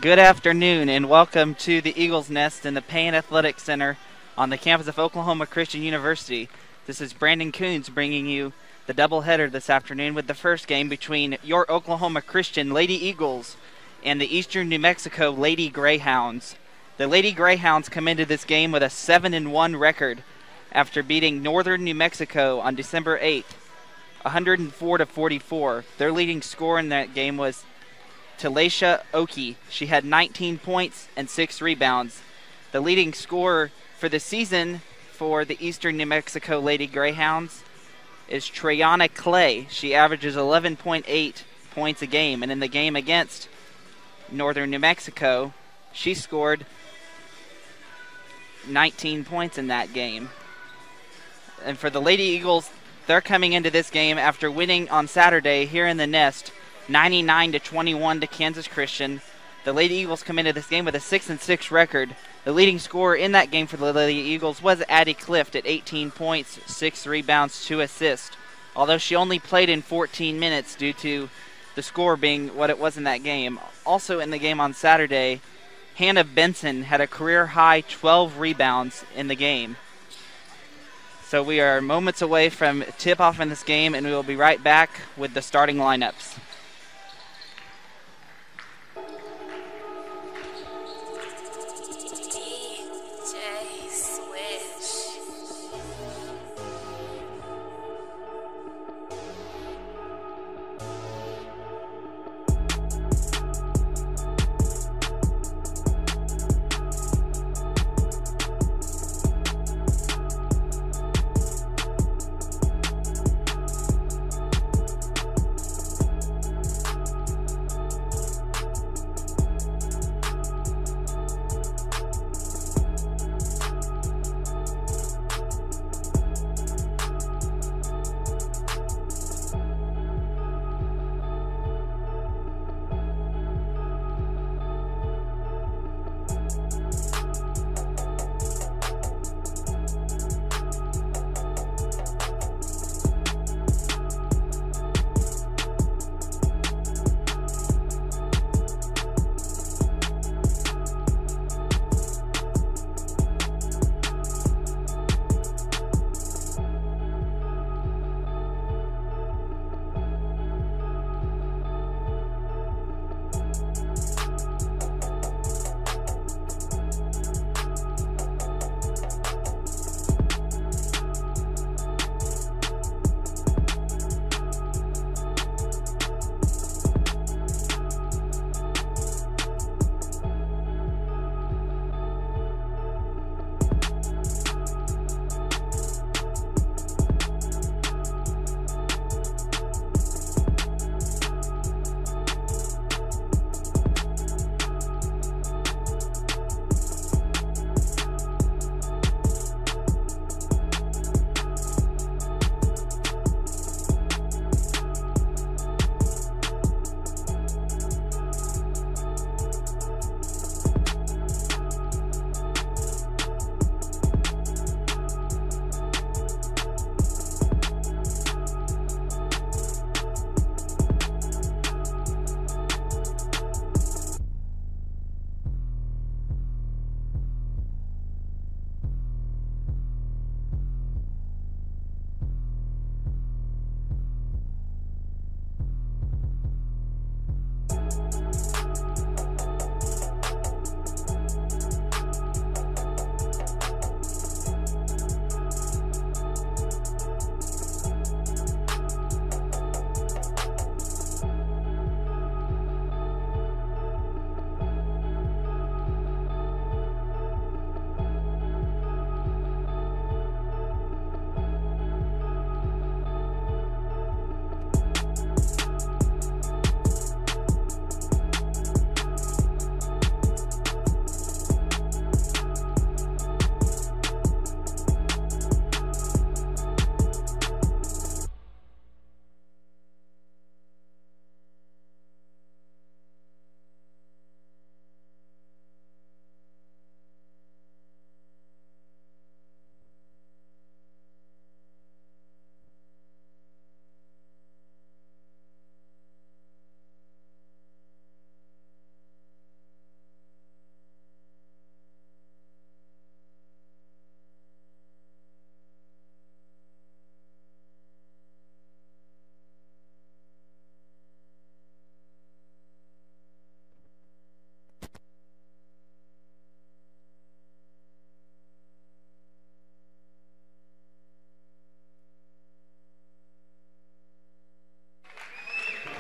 Good afternoon and welcome to the Eagles Nest in the Payne Athletic Center on the campus of Oklahoma Christian University. This is Brandon Coons bringing you the doubleheader this afternoon with the first game between your Oklahoma Christian Lady Eagles and the Eastern New Mexico Lady Grayhounds. The Lady Grayhounds come into this game with a 7-1 record after beating Northern New Mexico on December 8th, 104-44. Their leading scorer in that game was Talisha Oki. She had 19 points and 6 rebounds. The leading scorer for the season for the Eastern New Mexico Lady Greyhounds is Treyana Clay. She averages 11.8 points a game, and in the game against Northern New Mexico, she scored 19 points in that game. And for the Lady Eagles, they're coming into this game after winning on Saturday here in the Nest 99-21 to Kansas Christian. The Lady Eagles come into this game with a 6-6 record. The leading scorer in that game for the Lady Eagles was Addie Clift at 18 points, 6 rebounds, 2 assists. Although she only played in 14 minutes due to the score being what it was in that game. Also in the game on Saturday, Hannah Benson had a career-high 12 rebounds in the game. So we are moments away from tip-off in this game, and we will be right back with the starting lineups.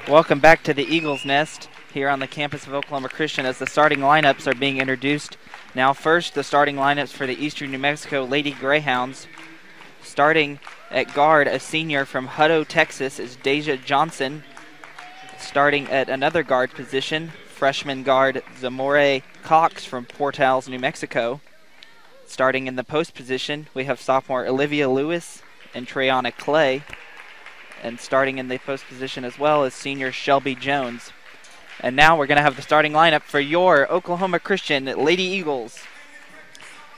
Welcome back to the Eagles Nest here on the campus of Oklahoma Christian as the starting lineups are being introduced. Now first, the starting lineups for the Eastern New Mexico Lady Greyhounds. Starting at guard, a senior from Hutto, Texas, is Deja Johnson. Starting at another guard position, freshman guard Zamore Cox from Portales, New Mexico. Starting in the post position, we have sophomore Olivia Lewis and Treyana Clay. And starting in the post position as well is senior Shelby Jones. And now we're going to have the starting lineup for your Oklahoma Christian Lady Eagles.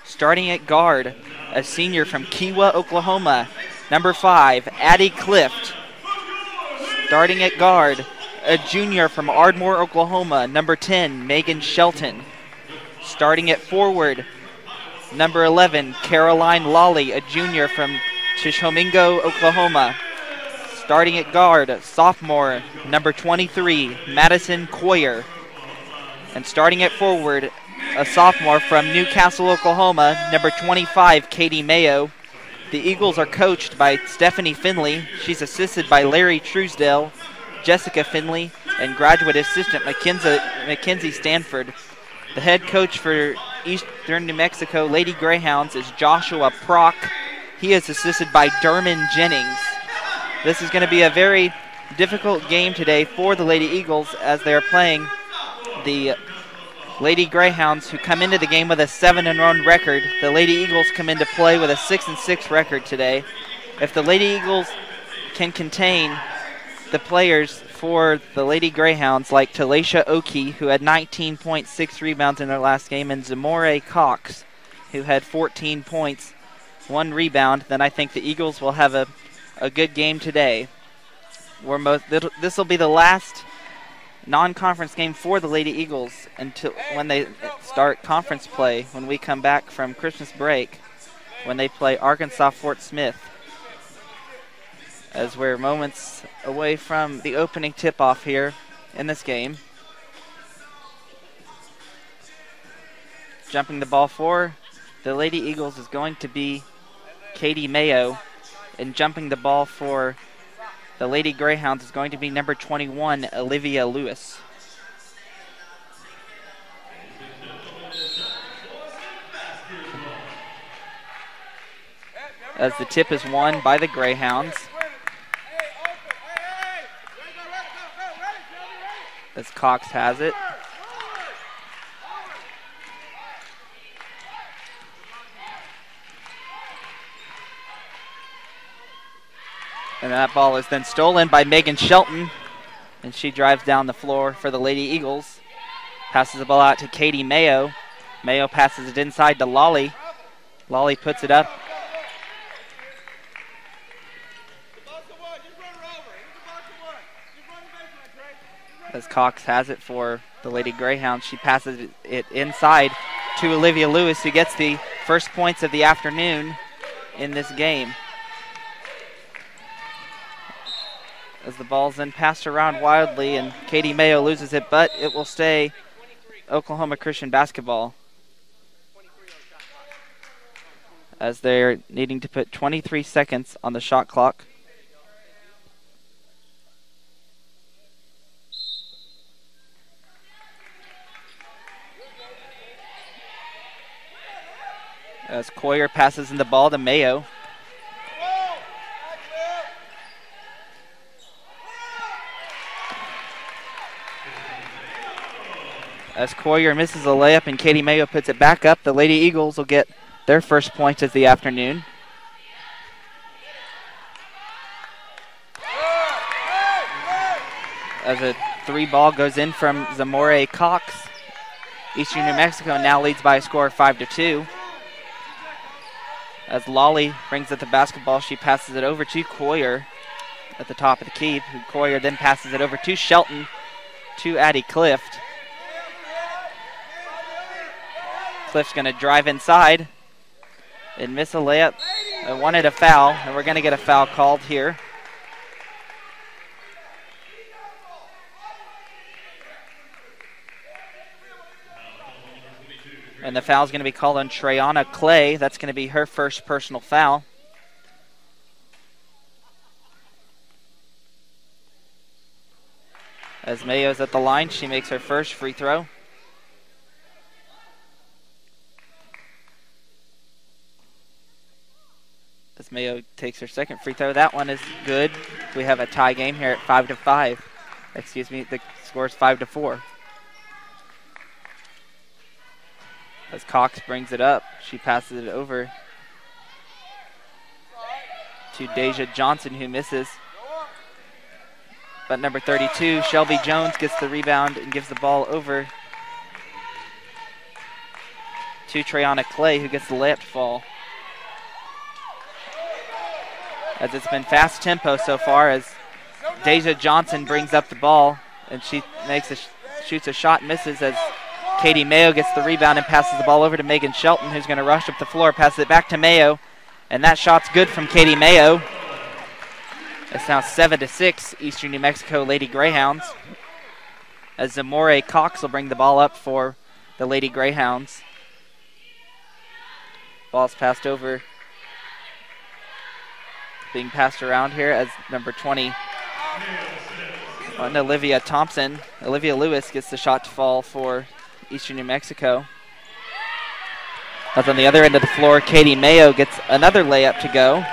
Starting at guard, a senior from Kiowa, Oklahoma, number 5, Addie Clift. Starting at guard, a junior from Ardmore, Oklahoma, number 10, Megan Shelton. Starting at forward, number 11, Caroline Lawley, a junior from Tishomingo, Oklahoma. Starting at guard, sophomore, number 23, Madison Coyer. And starting at forward, a sophomore from Newcastle, Oklahoma, number 25, Katie Mayo. The Eagles are coached by Stephanie Finley. She's assisted by Larry Truesdale, Jessica Finley, and graduate assistant Mackenzie Stanford. The head coach for Eastern New Mexico Lady Greyhounds is Joshua Prock. He is assisted by Derman Jennings. This is going to be a very difficult game today for the Lady Eagles as they are playing the Lady Greyhounds, who come into the game with a 7-1 record. The Lady Eagles come into play with a 6-6 record today. If the Lady Eagles can contain the players for the Lady Greyhounds like Talisha Oki, who had 19.6 rebounds in their last game, and Zamore Cox, who had 14 points, 1 rebound, then I think the Eagles will have a good game today. This will be the last non-conference game for the Lady Eagles until when they start conference play, when we come back from Christmas break, when they play Arkansas Fort Smith. As we're moments away from the opening tip-off here in this game. Jumping the ball for the Lady Eagles is going to be Katie Mayo. And jumping the ball for the Lady Greyhounds is going to be number 21, Olivia Lewis. As the tip is won by the Greyhounds. As Cox has it. And that ball is then stolen by Megan Shelton. And she drives down the floor for the Lady Eagles. Passes the ball out to Katie Mayo. Mayo passes it inside to Lawley. Lawley puts it up. As Cox has it for the Lady Greyhounds, she passes it inside to Olivia Lewis, who gets the first points of the afternoon in this game. As the ball's then passed around wildly and Katie Mayo loses it, but it will stay Oklahoma Christian basketball, as they're needing to put 23 seconds on the shot clock. As Coyer passes in the ball to Mayo. As Coyer misses a layup and Katie Mayo puts it back up, the Lady Eagles will get their first points of the afternoon. As a 3 ball goes in from Zamore Cox. Eastern New Mexico now leads by a score of 5-2. As Lawley brings up the basketball, she passes it over to Coyer at the top of the key. Coyer then passes it over to Shelton, to Addie Clift. Clift's going to drive inside and miss a layup. I wanted a foul, and we're going to get a foul called here. And the foul is going to be called on Treyana Clay. That's going to be her first personal foul. As Mayo's at the line, she makes her first free throw. As Mayo takes her second free throw, that one is good. We have a tie game here at 5-5. Excuse me, the score is 5-4. As Cox brings it up, she passes it over to Deja Johnson, who misses. But number 32, Shelby Jones, gets the rebound and gives the ball over to Treyana Clay, who gets the layup to fall. As it's been fast tempo so far, as Deja Johnson brings up the ball and she shoots a shot, misses, as Katie Mayo gets the rebound and passes the ball over to Megan Shelton, who's going to rush up the floor, passes it back to Mayo, and that shot's good from Katie Mayo. It's now 7-6, Eastern New Mexico Lady Greyhounds, as Zamore Cox will bring the ball up for the Lady Greyhounds. Ball's passed over, being passed around here as number 20, Olivia Thompson. Olivia Lewis gets the shot to fall for Eastern New Mexico. As on the other end of the floor, Katie Mayo gets another layup to go.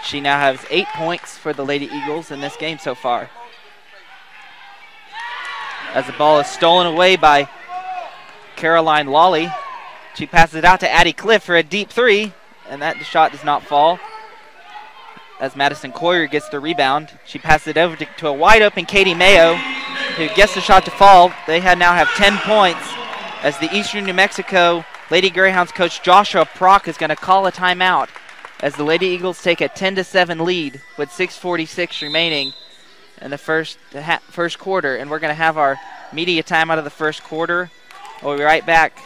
She now has 8 points for the Lady Eagles in this game so far. As the ball is stolen away by Caroline Lawley, she passes it out to Addie Cliff for a deep three, and that shot does not fall. As Madison Coyer gets the rebound, she passes it over to a wide open Katie Mayo, who gets the shot to fall. They now have 10 points, as the Eastern New Mexico Lady Greyhounds coach Joshua Prock is going to call a timeout, as the Lady Eagles take a 10-7 lead with 6:46 remaining in the first quarter. And we're going to have our media timeout of the first quarter. We'll be right back.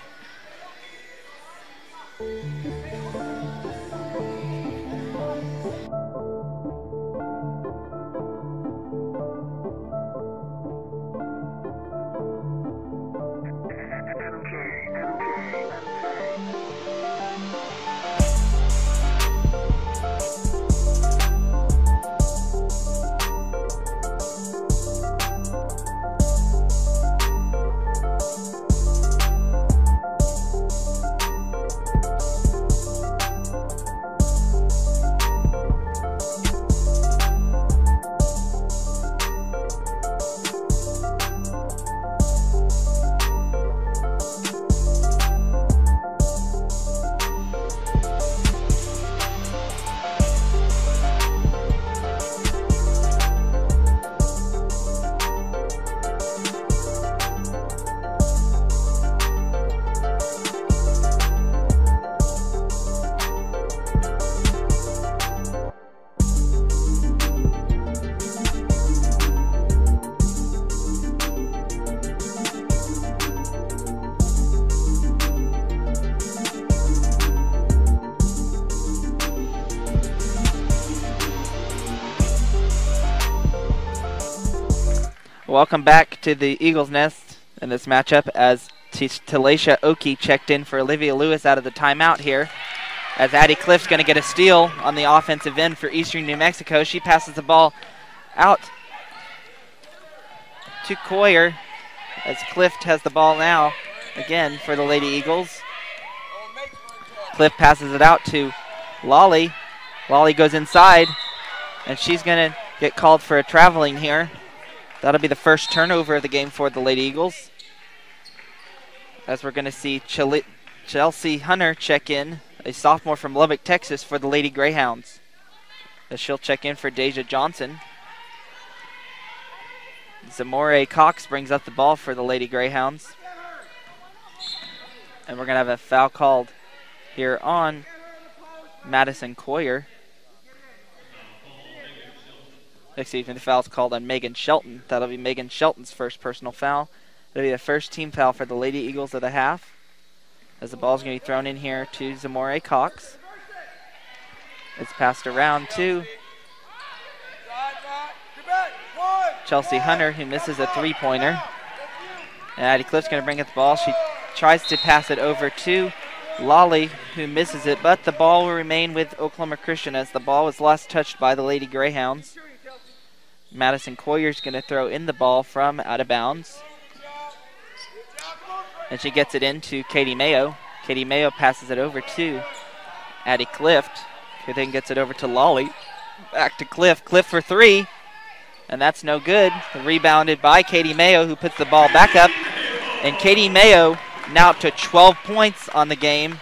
Welcome back to the Eagles Nest in this matchup, as Talisha Oki checked in for Olivia Lewis out of the timeout here, as Addie Cliff's going to get a steal on the offensive end for Eastern New Mexico. She passes the ball out to Coyer, as Cliff has the ball now again for the Lady Eagles. Cliff passes it out to Lawley. Lawley goes inside, and she's going to get called for a traveling here. That'll be the first turnover of the game for the Lady Eagles, as we're going to see Chelsea Hunter check in, a sophomore from Lubbock, Texas, for the Lady Greyhounds, as she'll check in for Deja Johnson. Zamore Cox brings up the ball for the Lady Greyhounds, and we're going to have a foul called here on Madison Coyer. Excuse me, the foul's called on Megan Shelton. That'll be Megan Shelton's first personal foul. It'll be the first team foul for the Lady Eagles of the half, as the ball's going to be thrown in here to Zamore Cox. It's passed around to Chelsea Hunter, who misses a three-pointer. And Addie Cliff's going to bring up the ball. She tries to pass it over to Lawley, who misses it, but the ball will remain with Oklahoma Christian, as the ball was last touched by the Lady Greyhounds. Madison Coyer's going to throw in the ball from out of bounds. And she gets it into Katie Mayo. Katie Mayo passes it over to Addie Clift, who then gets it over to Lolly. Back to Clift. Clift for three. And that's no good. Rebounded by Katie Mayo, who puts the ball back up. And Katie Mayo now up to 12 points on the game.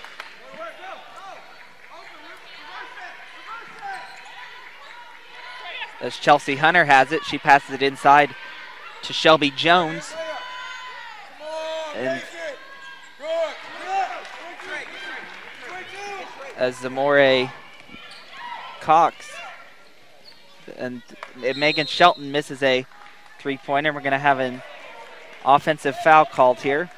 As Chelsea Hunter has it, she passes it inside to Shelby Jones. And as Zamore Cox and Megan Shelton misses a three-pointer, we're going to have an offensive foul called here.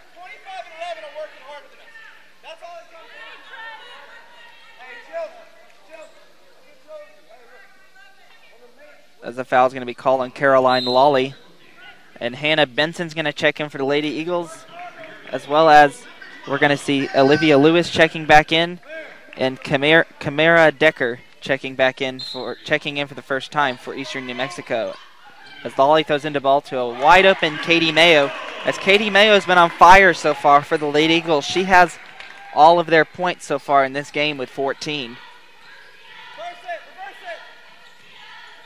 As the foul is going to be called on Caroline Lawley. And Hannah Benson's going to check in for the Lady Eagles, as well as we're going to see Olivia Lewis checking back in, and Camara Decker checking in for the first time for Eastern New Mexico. As Lawley throws into ball to a wide open Katie Mayo. As Katie Mayo has been on fire so far for the Lady Eagles. She has all of their points so far in this game with 14.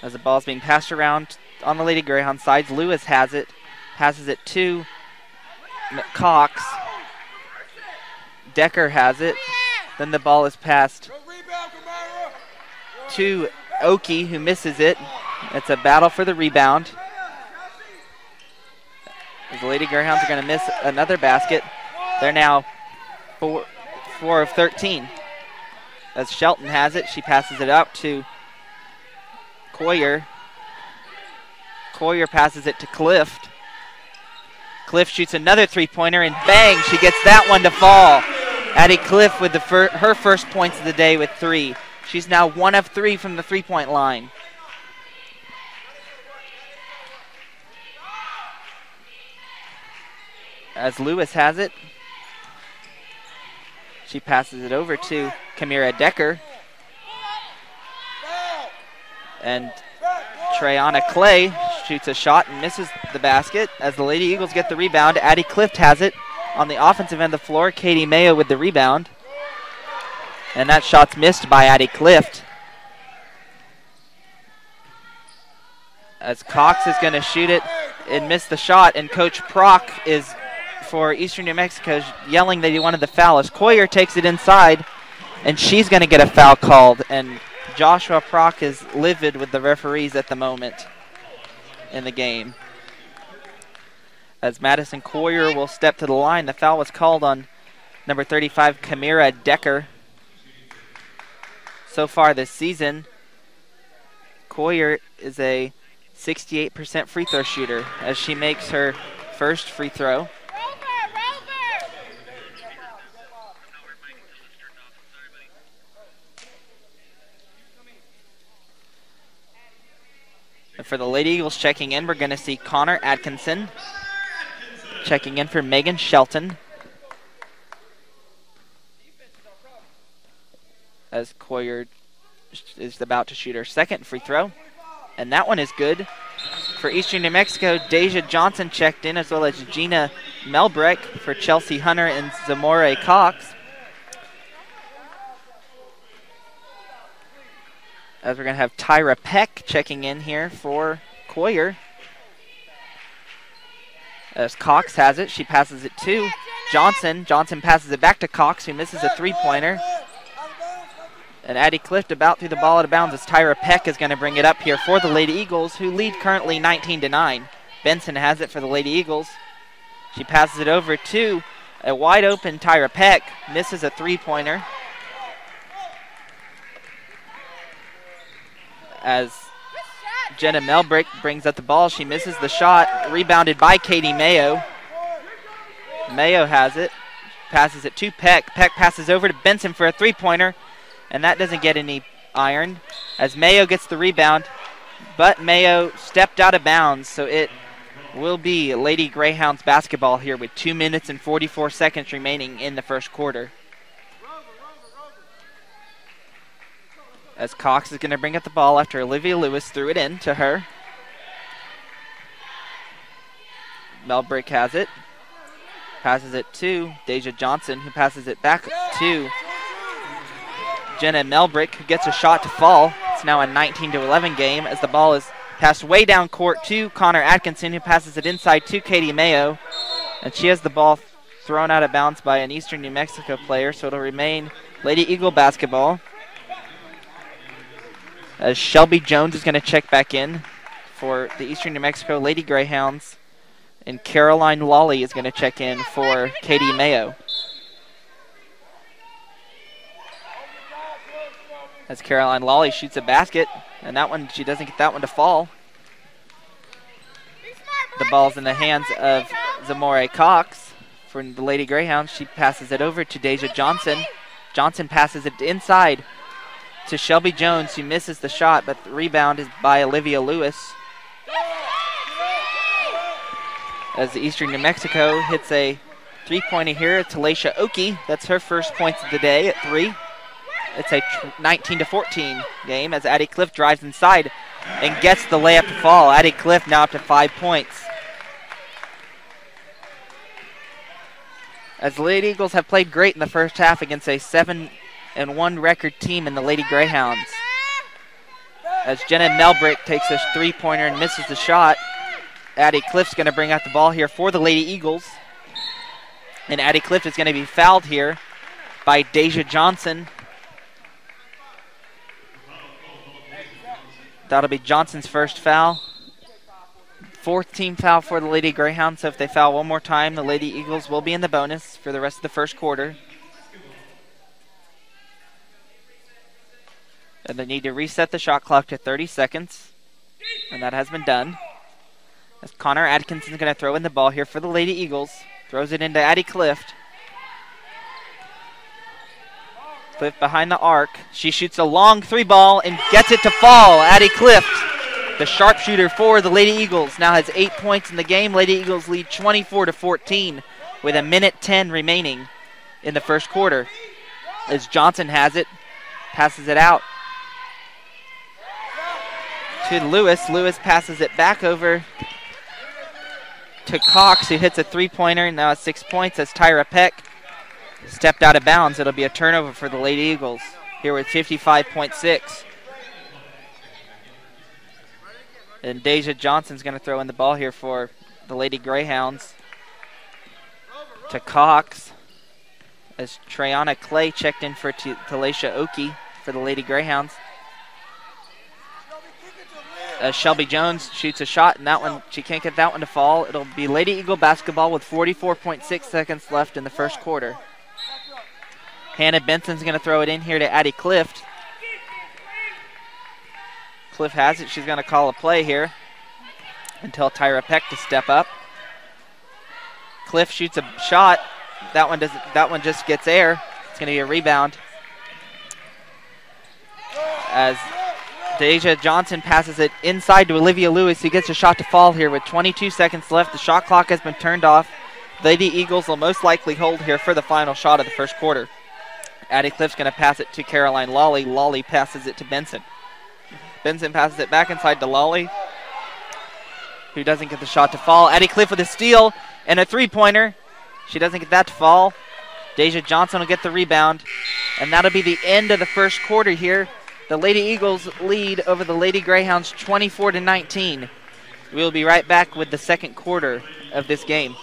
As the ball is being passed around on the Lady Greyhound sides, Lewis has it, passes it to Cox. Decker has it. Then the ball is passed to Oki, who misses it. It's a battle for the rebound. As the Lady Greyhounds are going to miss another basket. They're now 4 of 13. As Shelton has it, she passes it out to Coyer. Coyer passes it to Clift. Clift shoots another three-pointer, and bang, she gets that one to fall. Addie Clift with her first points of the day with 3. She's now 1 of 3 from the three-point line. As Lewis has it, she passes it over to Camara Decker. And Treyana Clay shoots a shot and misses the basket. As the Lady Eagles get the rebound, Addie Clift has it on the offensive end of the floor. Katie Mayo with the rebound. And that shot's missed by Addie Clift. As Cox is going to shoot it and miss the shot, and Coach Prock is, for Eastern New Mexico, yelling that he wanted the foul. As Coyer takes it inside, and she's going to get a foul called. And Joshua Prock is livid with the referees at the moment in the game. As Madison Coyer will step to the line, the foul was called on number 35, Camara Decker. So far this season, Coyer is a 68% free throw shooter as she makes her first free throw. And for the Lady Eagles checking in, we're going to see Connor Atkinson checking in for Megan Shelton. As Coyer is about to shoot her second free throw. And that one is good. For Eastern New Mexico, Deja Johnson checked in, as well as Gina Melbreck for Chelsea Hunter and Zamore Cox. As we're going to have Tyra Peck checking in here for Coyer. As Cox has it, she passes it to Johnson. Johnson passes it back to Cox, who misses a three-pointer. And Addie Clift about through the ball out of bounds as Tyra Peck is going to bring it up here for the Lady Eagles, who lead currently 19-9. Benson has it for the Lady Eagles. She passes it over to a wide-open Tyra Peck, misses a three-pointer. As Jenna Melbrick brings up the ball, she misses the shot, rebounded by Katie Mayo. Mayo has it, passes it to Peck. Peck passes over to Benson for a three-pointer, and that doesn't get any iron as Mayo gets the rebound, but Mayo stepped out of bounds, so it will be Lady Greyhounds basketball here with 2 minutes and 44 seconds remaining in the first quarter. As Cox is going to bring up the ball after Olivia Lewis threw it in to her. Melbrick has it. Passes it to Deja Johnson, who passes it back to Jenna Melbrick, who gets a shot to fall. It's now a 19-11 game as the ball is passed way down court to Connor Atkinson, who passes it inside to Katie Mayo. And she has the ball thrown out of bounds by an Eastern New Mexico player, so it'll remain Lady Eagle basketball. As Shelby Jones is going to check back in for the Eastern New Mexico Lady Greyhounds. And Caroline Lawley is going to check in for Katie Mayo. As Caroline Lawley shoots a basket, and that one, she doesn't get that one to fall. The ball's in the hands of Zamore Cox for the Lady Greyhounds. She passes it over to Deja Johnson. Johnson passes it inside to Shelby Jones, who misses the shot, but the rebound is by Olivia Lewis. As the Eastern New Mexico hits a three-pointer here, Talisha Oki. That's her first points of the day at 3. It's a 19-14 game as Addie Cliff drives inside and gets the layup to fall. Addie Cliff now up to 5 points. As the Lady Eagles have played great in the first half against a 7-1 record team in the Lady Greyhounds. As Jenna Melbrick takes a three-pointer and misses the shot, Addie Cliff's going to bring out the ball here for the Lady Eagles. And Addie Cliff is going to be fouled here by Deja Johnson. That'll be Johnson's first foul. 4th team foul for the Lady Greyhounds, so if they foul one more time, the Lady Eagles will be in the bonus for the rest of the first quarter. And they need to reset the shot clock to 30 seconds, and that has been done. As Connor Atkinson's going to throw in the ball here for the Lady Eagles. Throws it into Addie Cliff. Cliff behind the arc. She shoots a long 3-ball and gets it to fall. Addie Cliff, the sharpshooter for the Lady Eagles, now has 8 points in the game. Lady Eagles lead 24-14 with 1:10 remaining in the first quarter. As Johnson has it, passes it out to Lewis. Lewis passes it back over to Cox, who hits a three-pointer, and now it's 6 points as Tyra Peck stepped out of bounds. It'll be a turnover for the Lady Eagles here with 55.6. And Deja Johnson's going to throw in the ball here for the Lady Greyhounds to Cox as Treyana Clay checked in for Talisha Oki for the Lady Greyhounds. As Shelby Jones shoots a shot, and that one, she can't get that one to fall. It'll be Lady Eagle basketball with 44.6 seconds left in the first quarter. Hannah Benson's going to throw it in here to Addie Cliff. Cliff has it. She's going to call a play here until Tyra Peck to step up. Cliff shoots a shot. That one just gets air. It's going to be a rebound. As Deja Johnson passes it inside to Olivia Lewis, who gets a shot to fall here with 22 seconds left. The shot clock has been turned off. Lady Eagles will most likely hold here for the final shot of the first quarter. Addie Cliff's going to pass it to Caroline Lawley. Lawley passes it to Benson. Benson passes it back inside to Lawley, who doesn't get the shot to fall. Addie Cliff with a steal and a three-pointer. She doesn't get that to fall. Deja Johnson will get the rebound, and that'll be the end of the first quarter here. The Lady Eagles lead over the Lady Greyhounds 24-19. We'll be right back with the second quarter of this game.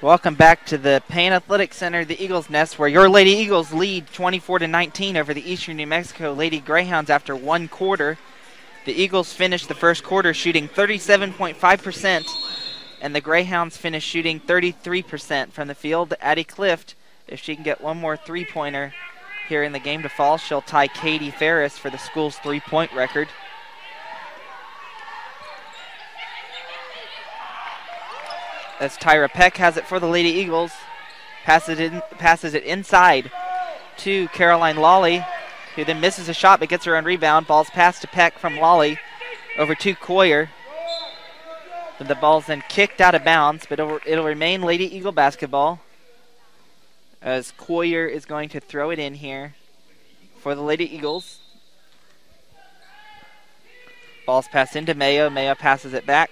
Welcome back to the Payne Athletic Center, the Eagles Nest, where your Lady Eagles lead 24-19 over the Eastern New Mexico Lady Greyhounds after one quarter. The Eagles finished the first quarter shooting 37.5%, and the Greyhounds finished shooting 33% from the field. Addie Clift, if she can get one more three-pointer here in the game to fall, she'll tie Katie Ferris for the school's three-point record. As Tyra Peck has it for the Lady Eagles, passes it inside to Caroline Lawley, who then misses a shot but gets her own rebound. Ball's passed to Peck from Lawley over to Coyer. And the ball's then kicked out of bounds, but it'll remain Lady Eagle basketball as Coyer is going to throw it in here for the Lady Eagles. Ball's passed into Mayo. Mayo passes it back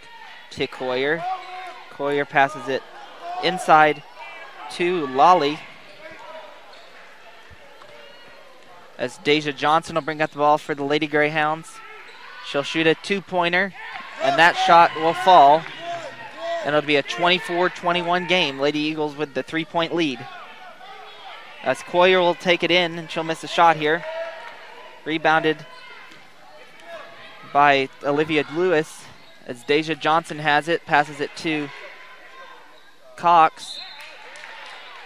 to Coyer. Coyer passes it inside to Lawley. As Deja Johnson will bring up the ball for the Lady Greyhounds. She'll shoot a two-pointer, and that shot will fall. And it'll be a 24-21 game. Lady Eagles with the three-point lead. As Coyer will take it in, and she'll miss a shot here. Rebounded by Olivia Lewis. As Deja Johnson has it, passes it to Cox.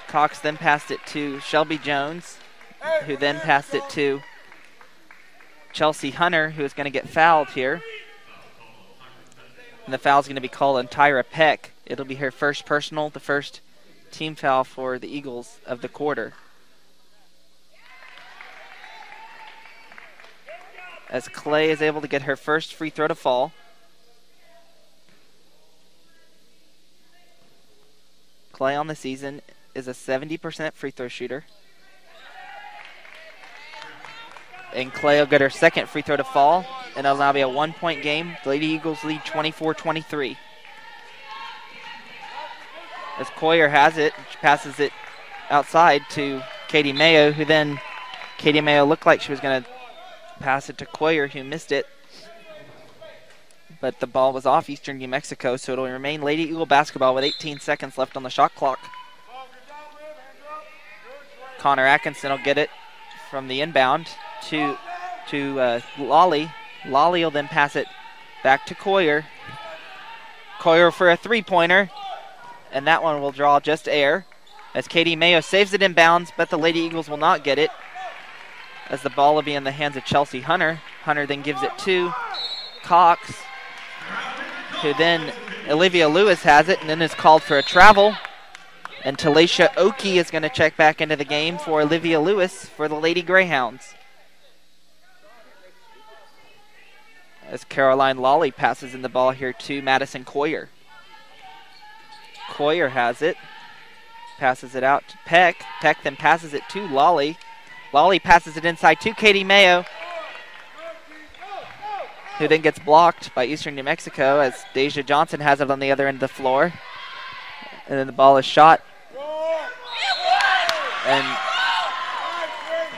Cox then passed it to Shelby Jones, who then passed it to Chelsea Hunter, who is going to get fouled here. And the foul is going to be called on Tyra Peck. It'll be her first personal, the first team foul for the Eagles of the quarter. As Clay is able to get her first free throw to fall. Clay on the season is a 70% free throw shooter. And Clay will get her second free throw to fall, and it'll now be a one-point game. The Lady Eagles lead 24-23. As Coyer has it, she passes it outside to Katie Mayo, who then, Katie Mayo looked like she was going to pass it to Coyer, who missed it. But the ball was off Eastern New Mexico, so it'll remain Lady Eagle basketball with 18 seconds left on the shot clock. Connor Atkinson will get it from the inbound to Lawley. Lawley will then pass it back to Coyer. Coyer for a three-pointer, and that one will draw just air as Katie Mayo saves it inbounds, but the Lady Eagles will not get it as the ball will be in the hands of Chelsea Hunter. Hunter then gives it to Cox, who then Olivia Lewis has it and then is called for a travel. And Talisha Oki is going to check back into the game for Olivia Lewis for the Lady Greyhounds. As Caroline Lawley passes in the ball here to Madison Coyer. Coyer has it. Passes it out to Peck. Peck then passes it to Lawley. Lawley passes it inside to Katie Mayo, who then gets blocked by Eastern New Mexico as Deja Johnson has it on the other end of the floor. And then the ball is shot. And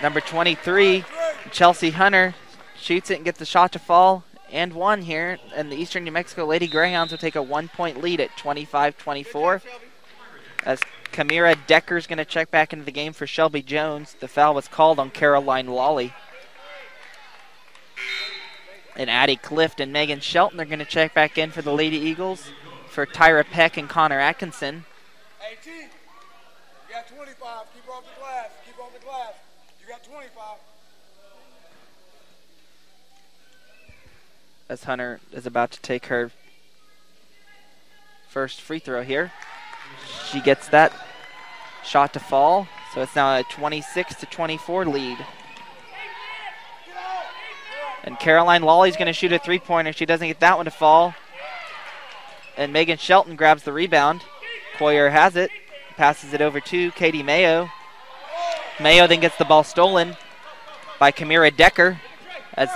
number 23, Chelsea Hunter, shoots it and gets the shot to fall and one here. And the Eastern New Mexico Lady Greyhounds will take a one-point lead at 25-24. As Kamira Decker's going to check back into the game for Shelby Jones. The foul was called on Caroline Lawley. And Addie Clift and Megan Shelton are going to check back in for the Lady Eagles for Tyra Peck and Connor Atkinson. 18. You got 25. Keep off the glass. Keep off the glass. You got 25. As Hunter is about to take her first free throw here. She gets that shot to fall, so it's now a 26-24 lead. And Caroline Lawley's going to shoot a three-pointer. She doesn't get that one to fall. And Megan Shelton grabs the rebound. Coyer has it, passes it over to Katie Mayo. Mayo then gets the ball stolen by Kamira Decker as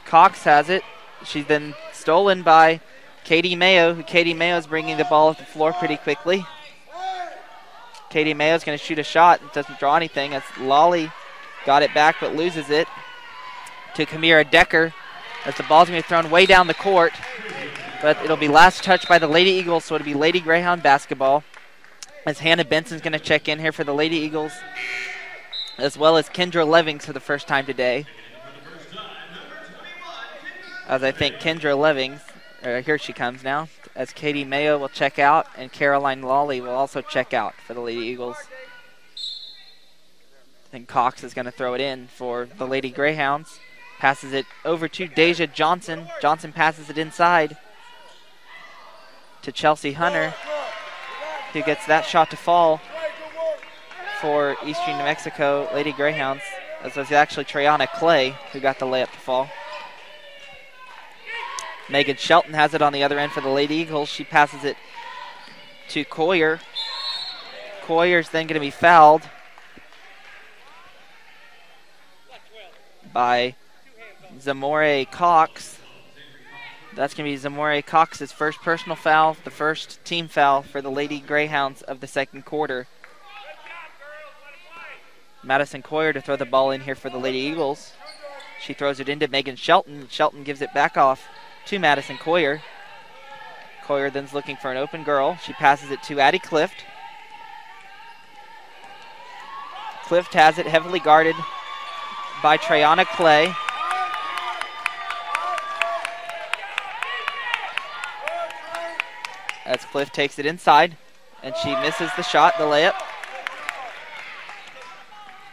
Cox has it. She's then stolen by Katie Mayo, who Katie Mayo is bringing the ball off the floor pretty quickly. Katie Mayo's going to shoot a shot. It doesn't draw anything as Lawley got it back but loses it to Kamira Decker as the ball's going to be thrown way down the court. But it'll be last touched by the Lady Eagles, so it'll be Lady Greyhound basketball. as Hannah Benson's going to check in here for the Lady Eagles, as well as Kendra Levings for the first time today. As I think Kendra Levings, here she comes now, as Katie Mayo will check out and Caroline Lawley will also check out for the Lady Eagles. I think Cox is going to throw it in for the Lady Greyhounds. Passes it over to Deja Johnson. Johnson passes it inside to Chelsea Hunter, who gets that shot to fall for Eastern New Mexico Lady Greyhounds. This was actually Treyana Clay who got the layup to fall. Megan Shelton has it on the other end for the Lady Eagles. She passes it to Coyer. Coyer's then going to be fouled by Zamore Cox. That's going to be Zamore Cox's first personal foul, the first team foul for the Lady Greyhounds of the second quarter. Madison Coyer to throw the ball in here for the Lady Eagles. She throws it into Megan Shelton. Shelton gives it back off to Madison Coyer. Coyer then's looking for an open girl. She passes it to Addie Clift. Clift has it, heavily guarded by Treyana Clay. As Clift takes it inside, and she misses the shot, the layup.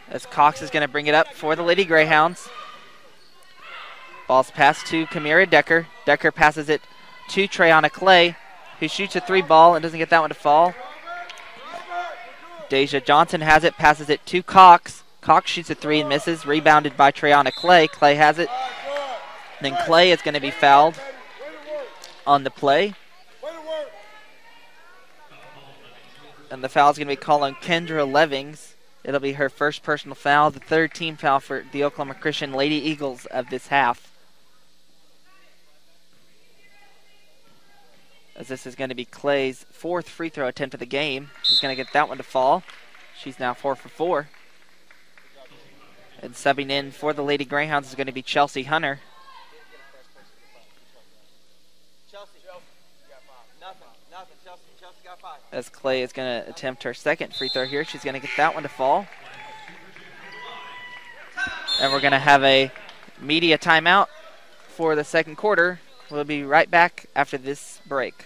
As Cox is going to bring it up for the Lady Greyhounds. Ball's passed to Kamira Decker. Decker passes it to Treyana Clay, who shoots a three ball and doesn't get that one to fall. Deja Johnson has it, passes it to Cox. Cox shoots a three and misses, rebounded by Treyana Clay. Clay has it. Then Clay is going to be fouled on the play. And the foul is going to be called on Kendra Levings. It'll be her first personal foul, the third team foul for the Oklahoma Christian Lady Eagles of this half. As this is going to be Clay's fourth free throw attempt of the game. She's going to get that one to fall. She's now 4 for 4. And subbing in for the Lady Greyhounds is going to be Chelsea Hunter. As Clay is going to attempt her second free throw here. She's going to get that one to fall. And we're going to have a media timeout for the second quarter. We'll be right back after this break.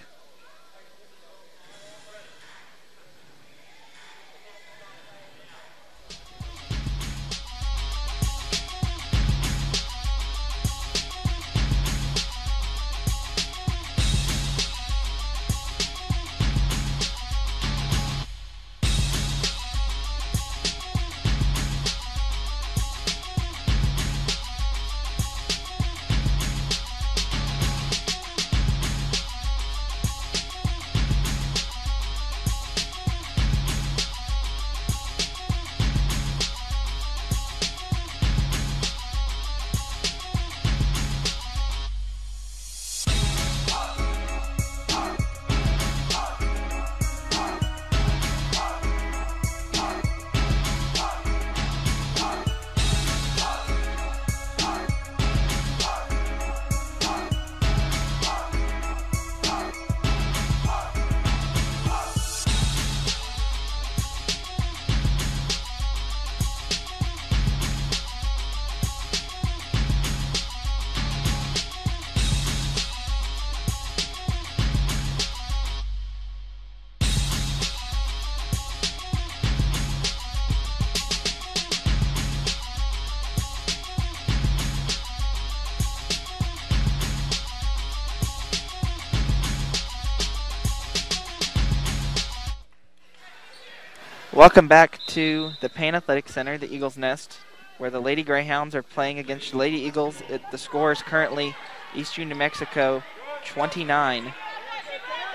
Welcome back to the Payne Athletic Center, the Eagles Nest, where the Lady Greyhounds are playing against the Lady Eagles. The score is currently Eastern New Mexico 29,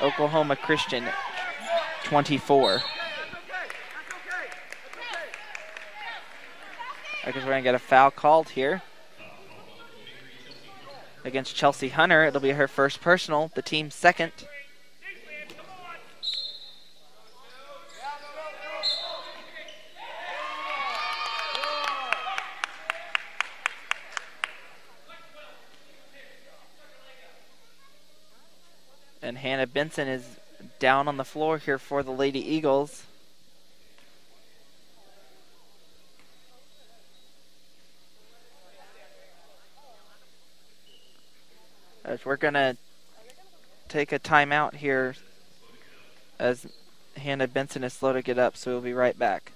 Oklahoma Christian 24. I guess we're going to get a foul called here against Chelsea Hunter. It'll be her first personal, the team's second. And Hannah Benson is down on the floor here for the Lady Eagles. As we're going to take a timeout here as Hannah Benson is slow to get up, so we'll be right back.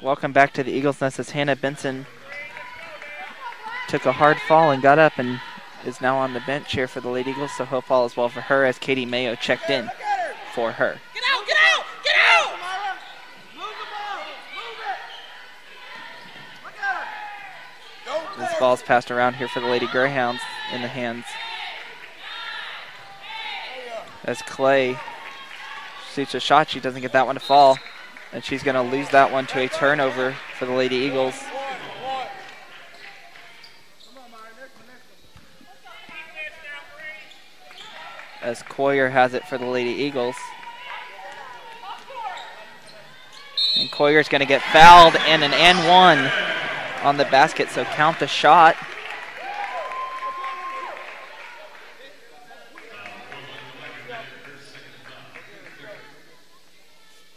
Welcome back to the Eagles Nest as Hannah Benson took a hard fall and got up and is now on the bench here for the Lady Eagles, so hope all is well for her as Katie Mayo checked in for her. Get out! Get out! Get out! Move the ball! Move it! This ball's passed around here for the Lady Greyhounds in the hands as Clay shoots a shot. She doesn't get that one to fall, and she's going to lose that one to a turnover for the Lady Eagles. As Coyer has it for the Lady Eagles. And Coyer's going to get fouled and an and one on the basket, so count the shot.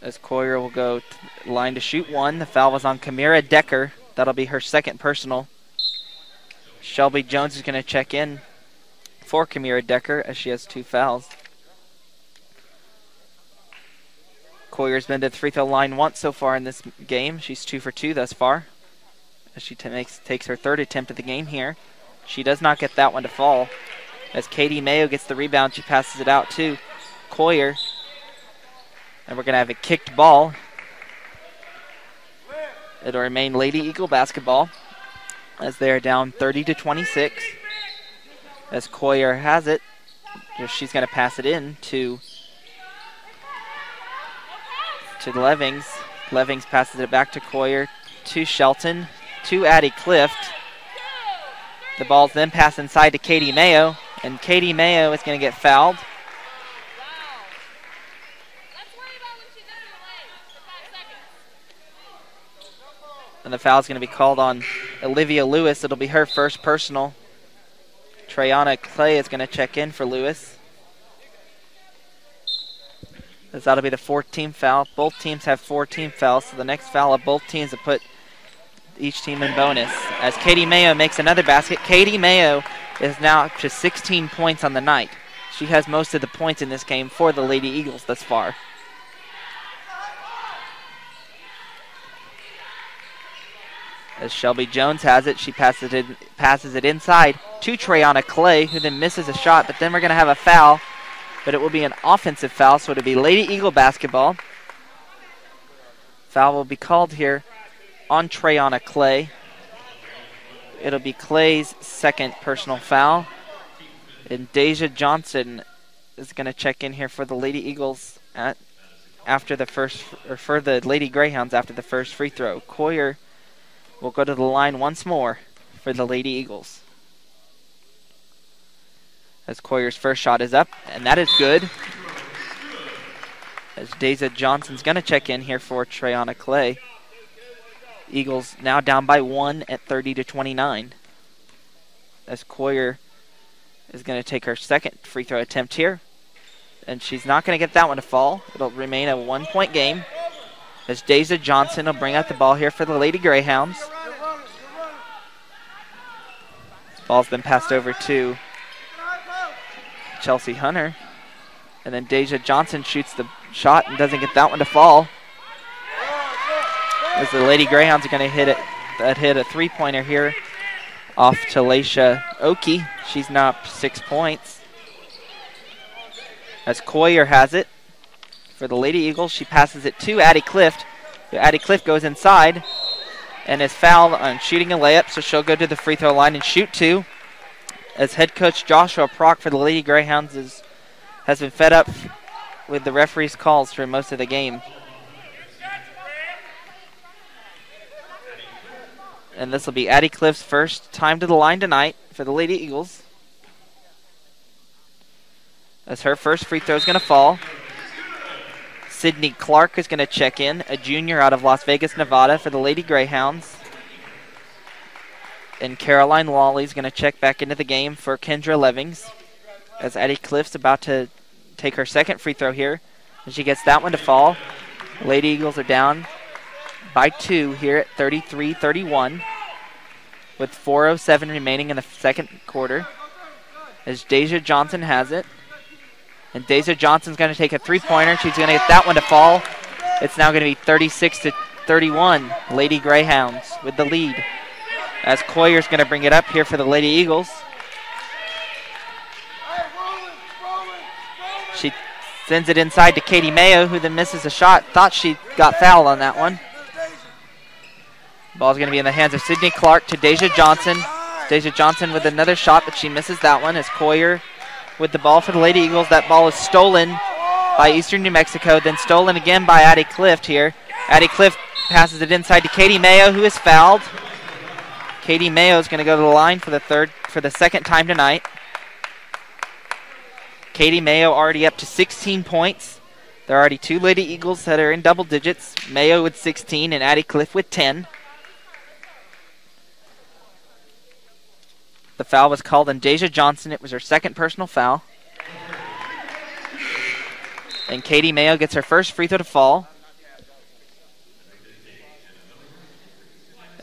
As Coyer will go line to shoot one. The foul was on Kamira Decker. That'll be her second personal. Shelby Jones is going to check in for Kamira Decker as she has two fouls. Coyer's been to the free throw line once so far in this game. She's 2 for 2 thus far as she takes her third attempt at the game here. She does not get that one to fall. As Katie Mayo gets the rebound, she passes it out to Coyer. And we're going to have a kicked ball. It'll remain Lady Eagle basketball as they are down 30-26. As Coyer has it, she's going to pass it in to Levings. Levings passes it back to Coyer, to Shelton, to Addie Clift. The ball's then passed inside to Katie Mayo, and Katie Mayo is going to get fouled. And the foul is going to be called on Olivia Lewis. It'll be her first personal. Treyana Clay is going to check in for Lewis. As that'll be the fourth team foul. Both teams have 4 team fouls, so the next foul of both teams will put each team in bonus. As Katie Mayo makes another basket. Katie Mayo is now up to 16 points on the night. She has most of the points in this game for the Lady Eagles thus far. As Shelby Jones has it, she passes it inside to Treyana Clay, who then misses a shot, but then we're going to have a foul, but it will be an offensive foul, so it'll be Lady Eagle basketball. Foul will be called here on Treyana Clay. It'll be Clay's second personal foul. And Deja Johnson is going to check in here for the Lady Eagles after the first, or for the Lady Greyhounds after the first free throw. Coyer will go to the line once more for the Lady Eagles. As Coyer's first shot is up, and that is good. As Deja Johnson's going to check in here for Treyana Clay. Eagles now down by 1 at 30-29. As Coyer is going to take her second free throw attempt here. And she's not going to get that one to fall. It'll remain a 1-point game. As Deja Johnson will bring out the ball here for the Lady Greyhounds. Ball's been passed over to Chelsea Hunter. And then Deja Johnson shoots the shot and doesn't get that one to fall. As the Lady Greyhounds are going to hit a three-pointer here off Talisha Oki. She's now up 6 points. As Coyer has it for the Lady Eagles, she passes it to Addie Clift. Addie Clift goes inside and is fouled on shooting a layup, so she'll go to the free throw line and shoot two. As head coach Joshua Prock for the Lady Greyhounds has been fed up with the referee's calls for most of the game. And this will be Addie Clift's first time to the line tonight for the Lady Eagles. As her first free throw is going to fall. Sydney Clark is going to check in, a junior out of Las Vegas, Nevada for the Lady Greyhounds. And Caroline Lawley is going to check back into the game for Kendra Levings. As Addie Clift's about to take her second free throw here. And she gets that one to fall. Lady Eagles are down by 2 here at 33-31 with 4:07 remaining in the second quarter. As Deja Johnson has it. And Deja Johnson's going to take a three-pointer. She's going to get that one to fall. It's now going to be 36-31. Lady Greyhounds with the lead. As Coyer's going to bring it up here for the Lady Eagles. She sends it inside to Katie Mayo, who then misses a shot. Thought she got fouled on that one. Ball's going to be in the hands of Sydney Clark to Deja Johnson. Deja Johnson with another shot, but she misses that one. As Coyer with the ball for the Lady Eagles. That ball is stolen by Eastern New Mexico, then stolen again by Addie Clift here. Addie Clift passes it inside to Katie Mayo, who is fouled. Katie Mayo is going to go to the line for the second time tonight. Katie Mayo already up to 16 points. There are already 2 Lady Eagles that are in double digits. Mayo with 16 and Addie Clift with 10. The foul was called on Deja Johnson. It was her second personal foul. And Katie Mayo gets her first free throw to fall.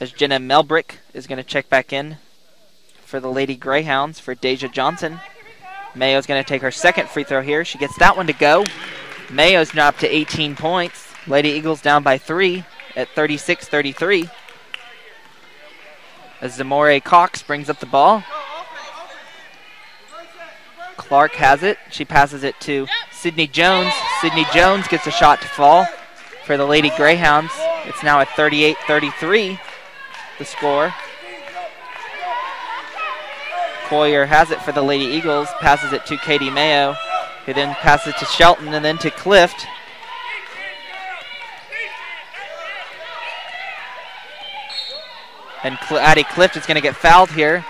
As Jenna Melbrick is going to check back in for the Lady Greyhounds for Deja Johnson. Mayo's going to take her second free throw here. She gets that one to go. Mayo's now up to 18 points. Lady Eagles down by 3 at 36-33. As Zamore Cox brings up the ball. Clark has it. She passes it to Sydney Jones. Sydney Jones gets a shot to fall for the Lady Greyhounds. It's now at 38-33, the score. Coyer has it for the Lady Eagles, passes it to Katie Mayo, who then passes it to Shelton and then to Clift. And Addie Clift is going to get fouled here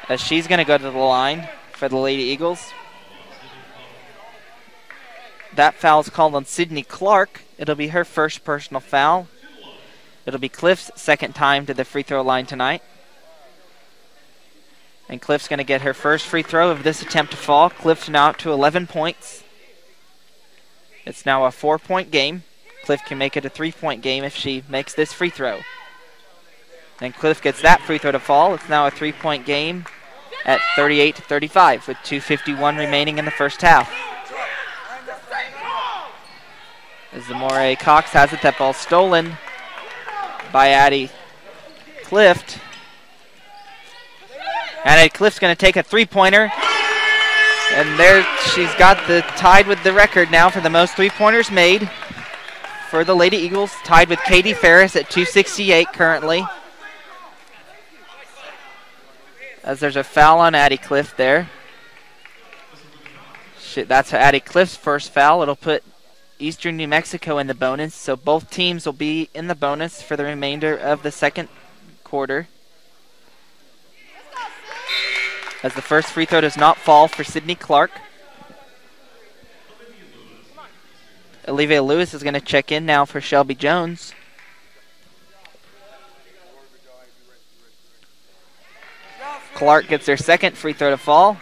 as she's going to go to the line for the Lady Eagles. That foul is called on Sydney Clark. It'll be her first personal foul. It'll be Clift's second time to the free throw line tonight. And Clift's going to get her first free throw of this attempt to fall. Clift's now up to 11 points. It's now a 4-point game. Clift can make it a 3-point game if she makes this free throw. And Clift gets that free throw to fall. It's now a 3-point game at 38-35 with 2:51 remaining in the first half. As Zamore Cox has it, that ball stolen by Addie Clift. And Addie Clift's going to take a 3-pointer. And there she's got the tied with the record now for the most 3-pointers made for the Lady Eagles, tied with Katie Ferris at 268 currently. as there's a foul on Addie Cliff there. That's Addie Cliff's first foul. It'll put Eastern New Mexico in the bonus, so both teams will be in the bonus for the remainder of the second quarter. As the first free throw does not fall for Sydney Clark. Olivia Lewis is going to check in now for Shelby Jones. Clark gets their second free throw to fall.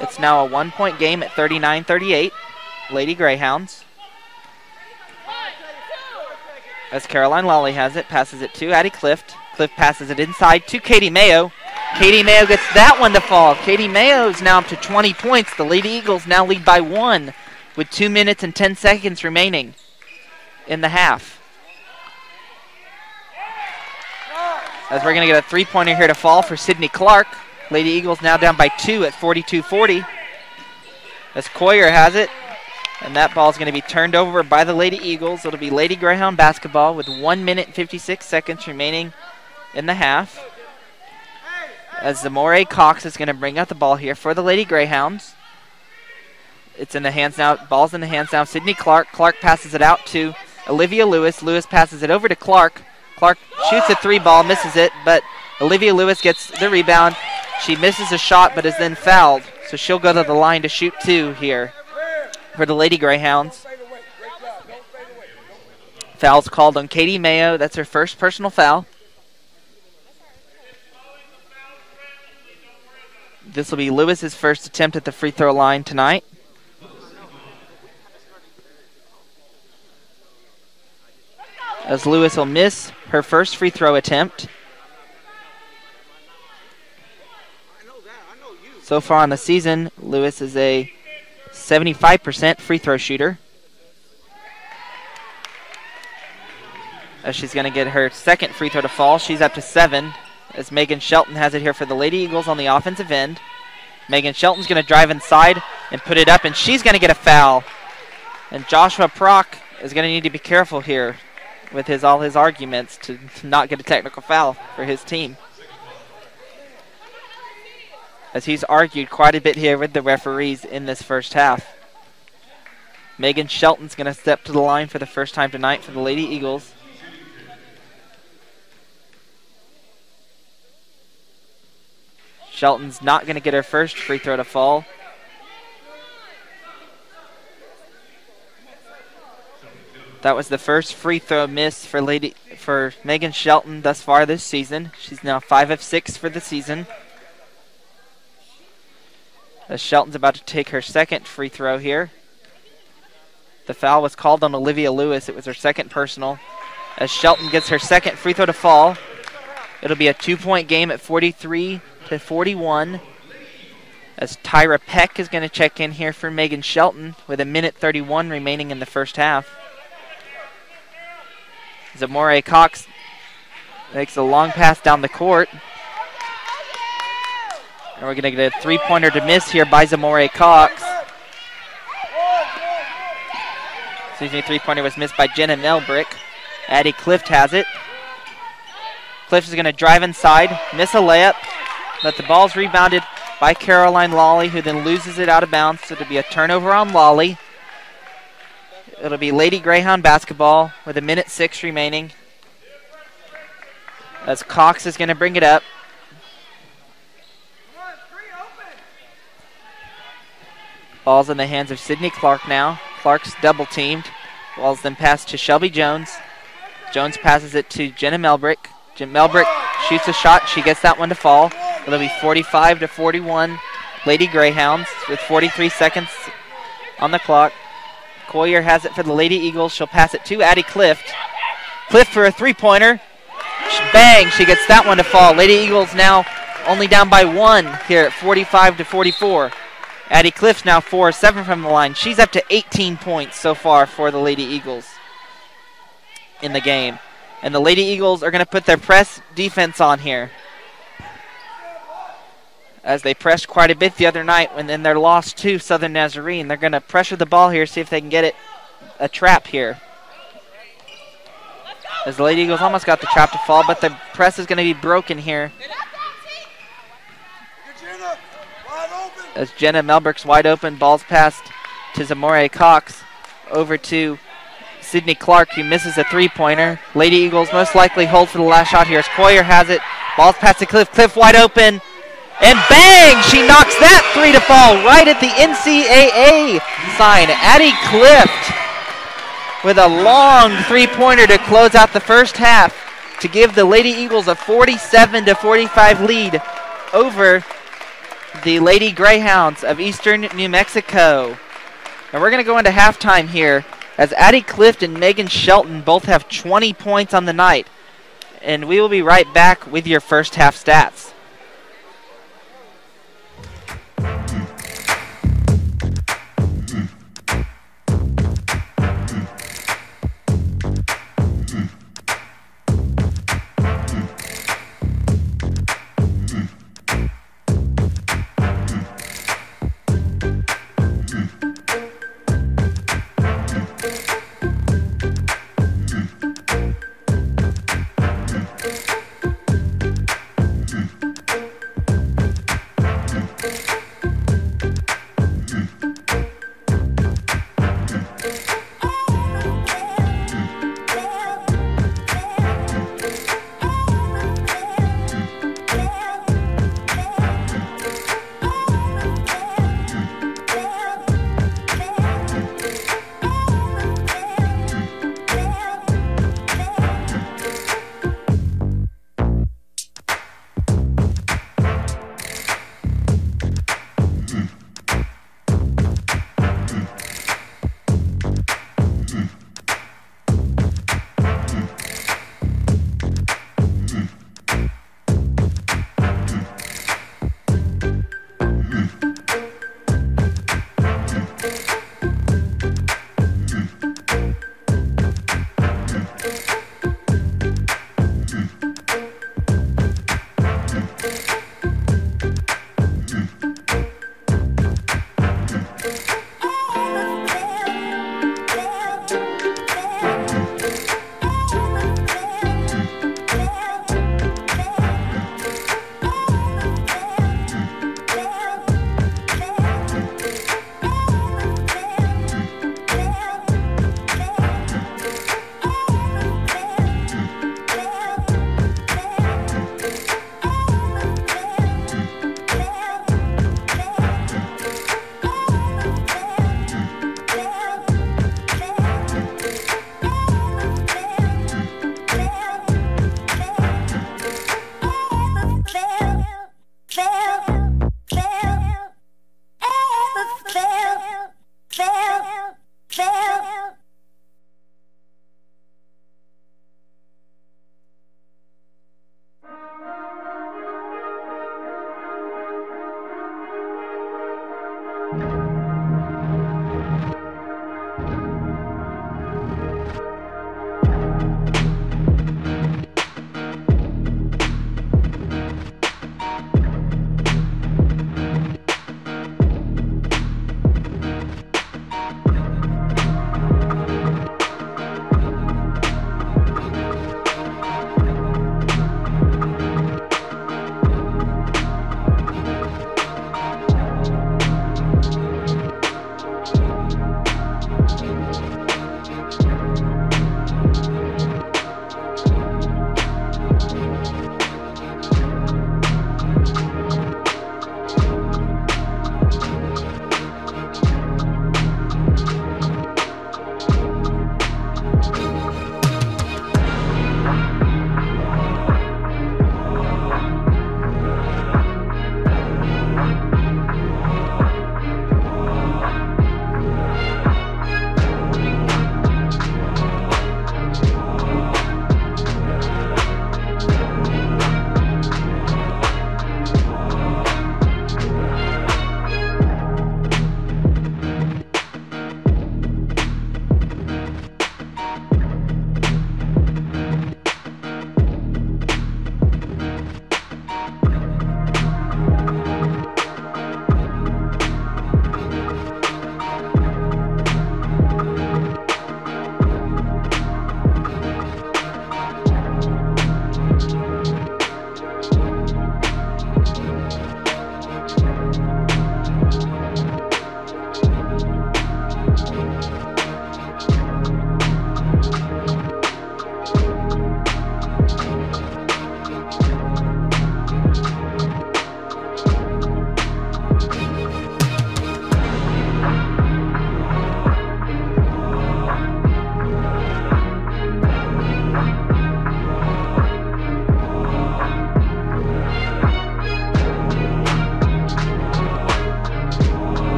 It's now a 1-point game at 39-38. Lady Greyhounds. As Caroline Lawley has it, passes it to Addie Cliff. Cliff passes it inside to Katie Mayo. Katie Mayo gets that one to fall. Katie Mayo is now up to 20 points. The Lady Eagles now lead by 1 with 2 minutes and 10 seconds remaining in the half. As we're going to get a three-pointer here to fall for Sydney Clark. Lady Eagles now down by 2 at 42-40. As Coyer has it, and that ball is going to be turned over by the Lady Eagles. It'll be Lady Greyhound basketball with 1 minute and 56 seconds remaining in the half. As Zamore Cox is going to bring out the ball here for the Lady Greyhounds. It's in the hands now. Ball's in the hands now. Sydney Clark. Clark passes it out to Olivia Lewis. Lewis passes it over to Clark. Clark shoots a three ball, misses it, but Olivia Lewis gets the rebound. She misses a shot but is then fouled, so she'll go to the line to shoot 2 here for the Lady Greyhounds. Foul's called on Katie Mayo. That's her first personal foul. This will be Lewis's first attempt at the free throw line tonight. As Lewis will miss her first free throw attempt. So far on the season, Lewis is a 75% free throw shooter. As she's going to get her second free throw to fall, she's up to 7. As Megan Shelton has it here for the Lady Eagles on the offensive end. Megan Shelton's going to drive inside and put it up, and she's going to get a foul. And Joshua Prock is going to need to be careful here with all his arguments to not get a technical foul for his team, as he's argued quite a bit here with the referees in this first half. Megan Shelton's going to step to the line for the first time tonight for the Lady Eagles. Shelton's not going to get her first free throw to fall. That was the first free throw miss for Megan Shelton thus far this season. She's now 5 of 6 for the season. As Shelton's about to take her second free throw here. The foul was called on Olivia Lewis. It was her second personal. As Shelton gets her second free throw to fall, it'll be a 2-point game at 43-41. As Tyra Peck is going to check in here for Megan Shelton with 1:31 remaining in the first half. Zamore Cox makes a long pass down the court. And we're going to get a three-pointer to miss here by Zamore Cox. Three-pointer was missed by Jenna Melbrick. Addie Cliff has it. Cliff is going to drive inside, miss a layup, but the ball's rebounded by Caroline Lawley, who then loses it out of bounds. So it'll be a turnover on Lawley. It'll be Lady Greyhound basketball with 1:06 remaining. As Cox is going to bring it up. Ball's in the hands of Sydney Clark now. Clark's double teamed. Ball's then passed to Shelby Jones. Jones passes it to Jenna Melbrick. Melbrick shoots a shot. She gets that one to fall. It'll be 45-41 Lady Greyhounds with 43 seconds on the clock. Coyer has it for the Lady Eagles. She'll pass it to Addie Cliff. Cliff for a three-pointer. Bang! She gets that one to fall. Lady Eagles now only down by 1 here at 45-44. Addie Cliff's now 4 of 7 from the line. She's up to 18 points so far for the Lady Eagles in the game. And the Lady Eagles are going to put their press defense on here, as they pressed quite a bit the other night when in their loss to Southern Nazarene. They're going to pressure the ball here, see if they can get it a trap here. As the Lady Eagles almost got the trap to fall, but the press is going to be broken here Jenna, wide open. As Jenna Melbrick's wide open, ball's passed to Zamore Cox over to Sydney Clark, who misses a three-pointer. Lady Eagles most likely hold for the last shot here as Coyer has it. Ball's passed to Cliff. Cliff wide open. And bang! She knocks that three to fall right at the NCAA sign. Addie Clift with a long three-pointer to close out the first half to give the Lady Eagles a 47-45 lead over the Lady Greyhounds of Eastern New Mexico. And we're going to go into halftime here as Addie Clift and Megan Shelton both have 20 points on the night. And we will be right back with your first half stats.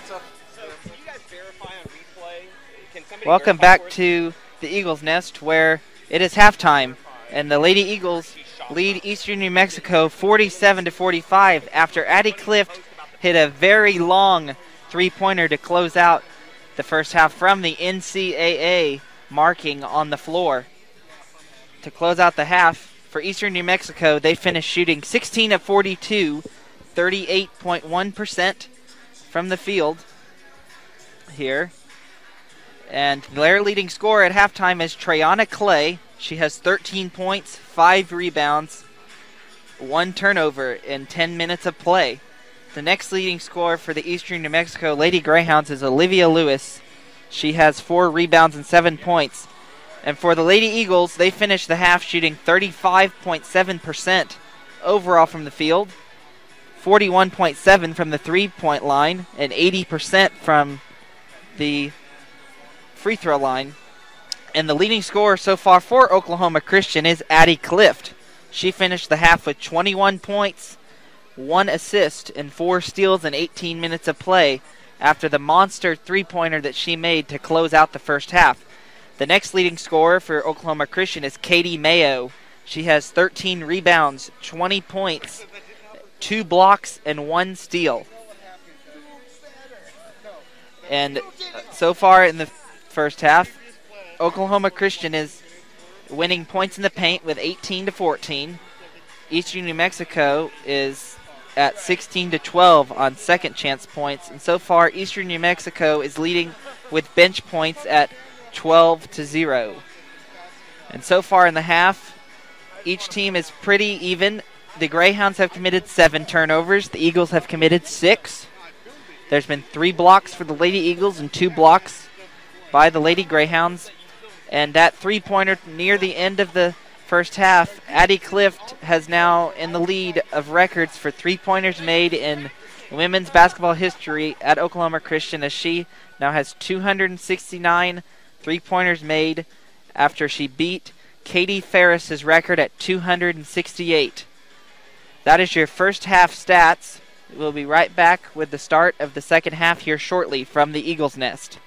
Can you guys verify on replay? Can somebody Welcome verify back to the Eagles Nest, where it is halftime, and the Lady Eagles lead Eastern New Mexico 47-45 after Addie Clift hit a very long three-pointer to close out the first half from the NCAA marking on the floor. To close out the half for Eastern New Mexico, they finished shooting 16 of 42, 38.1% from the field here. And their leading scorer at halftime is Treyana Clay. She has 13 points, 5 rebounds, 1 turnover in 10 minutes of play. The next leading scorer for the Eastern New Mexico Lady Greyhounds is Olivia Lewis. She has 4 rebounds and 7 points. And for the Lady Eagles, they finished the half shooting 35.7% overall from the field, 41.7% from the three-point line, and 80% from the free throw line. And the leading scorer so far for Oklahoma Christian is Addie Clift. She finished the half with 21 points, 1 assist, and 4 steals in 18 minutes of play after the monster three-pointer that she made to close out the first half. The next leading scorer for Oklahoma Christian is Katie Mayo. She has 13 rebounds, 20 points, 2 blocks, and 1 steal. And so far in the first half, Oklahoma Christian is winning points in the paint with 18-14. Eastern New Mexico is at 16-12 on second chance points. And so far, Eastern New Mexico is leading with bench points at 12-0. And so far in the half, each team is pretty even. The Greyhounds have committed 7 turnovers. The Eagles have committed 6. There's been 3 blocks for the Lady Eagles and 2 blocks by the Lady Greyhounds. And that three-pointer near the end of the first half, Addie Clift has now in the lead of records for three-pointers made in women's basketball history at Oklahoma Christian, as she now has 269 three-pointers made after she beat Katie Ferris's record at 268. That is your first half stats. We'll be right back with the start of the second half here shortly from the Eagles Nest.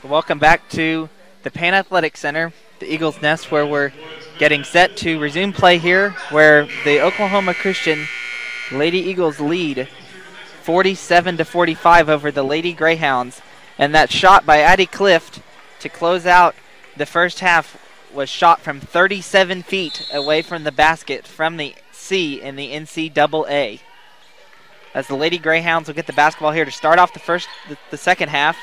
Welcome back to the Pan Athletic Center, the Eagles Nest, where we're getting set to resume play here, where the Oklahoma Christian Lady Eagles lead 47-45 over the Lady Grayhounds. And that shot by Addie Clift to close out the first half was shot from 37 feet away from the basket from the C in the NCAA. As the Lady Greyhounds will get the basketball here to start off the second half.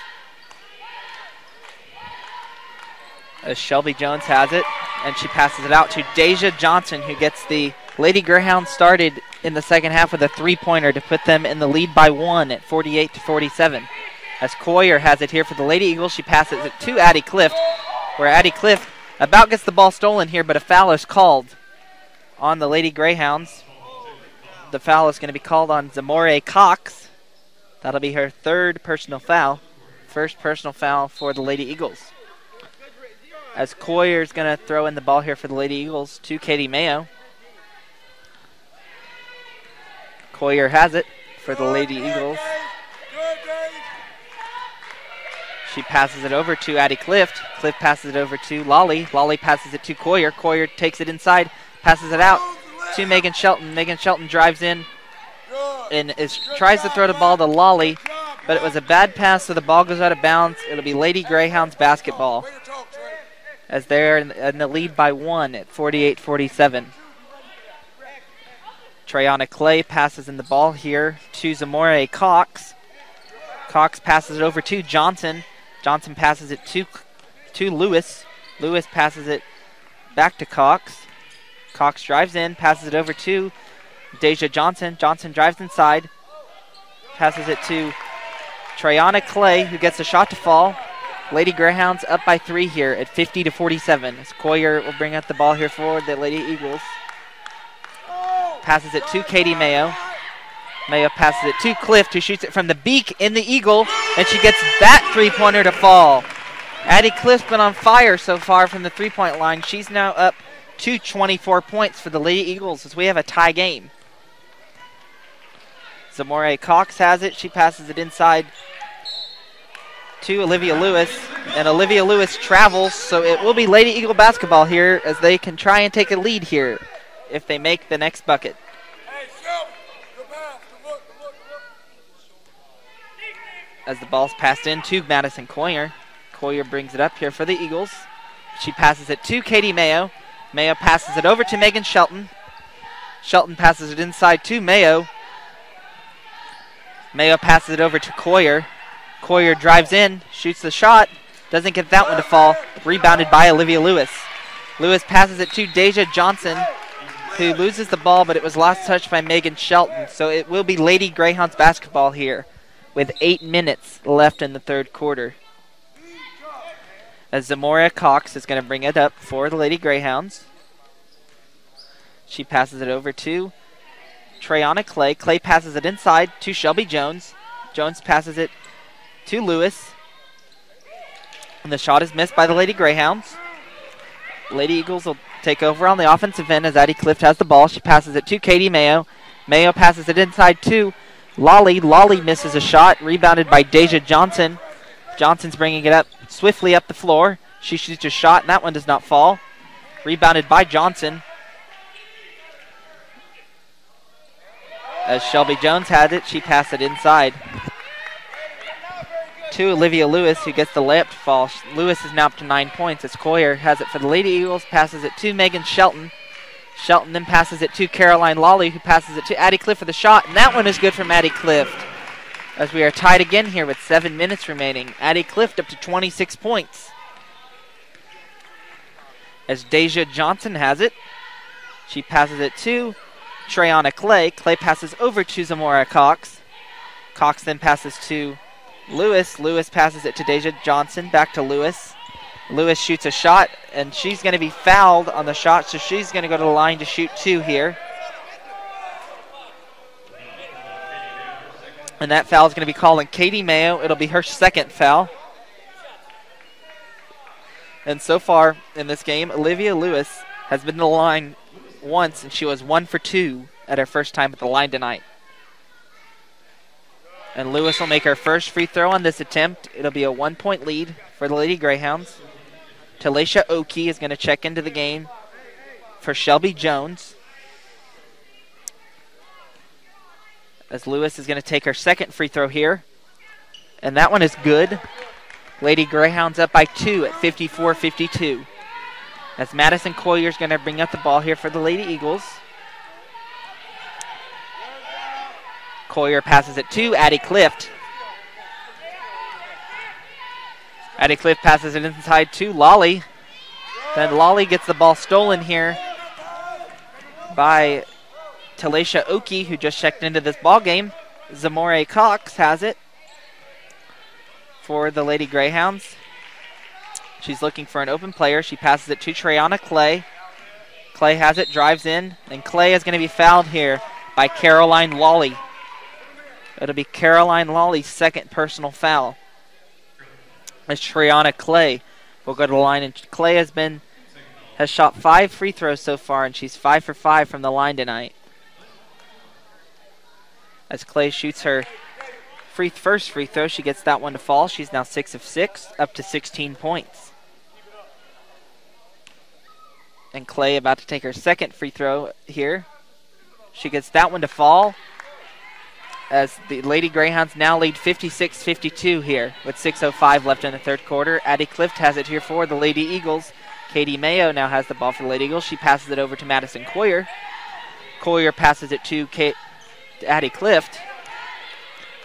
As Shelby Jones has it, and she passes it out to Deja Johnson, who gets the Lady Greyhounds started in the second half with a three-pointer to put them in the lead by 1 at 48-47. As Coyer has it here for the Lady Eagles, she passes it to Addie Clift, where Addie Clift about gets the ball stolen here, but a foul is called on the Lady Greyhounds. The foul is going to be called on Zamore Cox. That'll be her third personal foul. First personal foul for the Lady Eagles. As Coyer's going to throw in the ball here for the Lady Eagles to Katie Mayo. Coyer has it for the Lady Eagles. She passes it over to Addie Clift. Clift passes it over to Lolly. Lolly passes it to Coyer. Coyer takes it inside, passes it out to Megan Shelton. Megan Shelton drives in and tries to throw the ball to Lolly, but it was a bad pass, so the ball goes out of bounds. It'll be Lady Greyhounds basketball, as they're in the lead by 1 at 48-47. Trayana Clay passes in the ball here to Zamore Cox. Cox passes it over to Johnson. Johnson passes it to Lewis. Lewis passes it back to Cox. Cox drives in, passes it over to Deja Johnson. Johnson drives inside, passes it to Trayana Clay, who gets a shot to fall. Lady Greyhounds up by 3 here at 50-47. As Coyer will bring out the ball here for the Lady Eagles. Passes it to Katie Mayo. Mayo passes it to Clift, who shoots it from the beak in the Eagle, and she gets that three-pointer to fall. Addie Clift's been on fire so far from the three-point line. She's now up to 24 points for the Lady Eagles as we have a tie game. Zamore Cox has it. She passes it inside to Olivia Lewis, and Olivia Lewis travels, so it will be Lady Eagle basketball here as they can try and take a lead here if they make the next bucket. as the ball's passed in to Madison Coyer. Coyer brings it up here for the Eagles. She passes it to Katie Mayo. Mayo passes it over to Megan Shelton. Shelton passes it inside to Mayo. Mayo passes it over to Coyer. Coyer drives in, shoots the shot, doesn't get that one to fall. Rebounded by Olivia Lewis. Lewis passes it to Deja Johnson, who loses the ball, but it was last touched by Megan Shelton. So it will be Lady Greyhounds basketball here with 8 minutes left in the third quarter. As Zamoria Cox is going to bring it up for the Lady Greyhounds. She passes it over to Treyana Clay. Clay passes it inside to Shelby Jones. Jones passes it to Lewis. And the shot is missed by the Lady Greyhounds. Lady Eagles will take over on the offensive end as Addie Clift has the ball. She passes it to Katie Mayo. Mayo passes it inside to Lolly. Lolly misses a shot, rebounded by Deja Johnson. Johnson's bringing it up swiftly up the floor. She shoots a shot, and that one does not fall. Rebounded by Johnson. As Shelby Jones had it, she passed it inside to Olivia Lewis, who gets the layup to fall. Lewis is now up to 9 points as Coyer has it for the Lady Eagles, passes it to Megan Shelton. Shelton then passes it to Caroline Lawley, who passes it to Addie Clift for the shot, and that one is good from Addie Clift. As we are tied again here with 7 minutes remaining. Addie Clift up to 26 points. As Deja Johnson has it, she passes it to Treyana Clay. Clay passes over to Zamora Cox. Cox then passes to Lewis. Lewis passes it to Deja Johnson. Back to Lewis. Lewis shoots a shot, and she's going to be fouled on the shot, so she's going to go to the line to shoot 2 here. And that foul is going to be called on Katie Mayo. It'll be her second foul. And so far in this game, Olivia Lewis has been to the line once, and she was 1 for 2 at her first time at the line tonight. And Lewis will make her first free throw on this attempt. It'll be a 1-point lead for the Lady Greyhounds. Talisha Oki is going to check into the game for Shelby Jones. As Lewis is going to take her second free throw here. And that one is good. Lady Greyhounds up by 2 at 54-52. As Madison Coyer is going to bring up the ball here for the Lady Eagles. Coyer passes it to Addie Clift. Addie Clift passes it inside to Lolly. Then Lolly gets the ball stolen here by Talisha Oki, who just checked into this ball game. Zamore Cox has it for the Lady Greyhounds. She's looking for an open player. She passes it to Treyana Clay. Clay has it, drives in, and Clay is going to be fouled here by Caroline Lawley. It'll be Caroline Lawley's second personal foul. As Treyana Clay will go to the line, and Clay has shot 5 free throws so far, and she's 5 for 5 from the line tonight. As Clay shoots her first free throw, she gets that one to fall. She's now 6 of 6, up to 16 points. And Clay about to take her second free throw here. She gets that one to fall. As the Lady Greyhounds now lead 56-52 here with 6:05 left in the third quarter. Addie Clift has it here for the Lady Eagles. Katie Mayo now has the ball for the Lady Eagles. She passes it over to Madison Coyer. Coyer passes it to Addie Clift.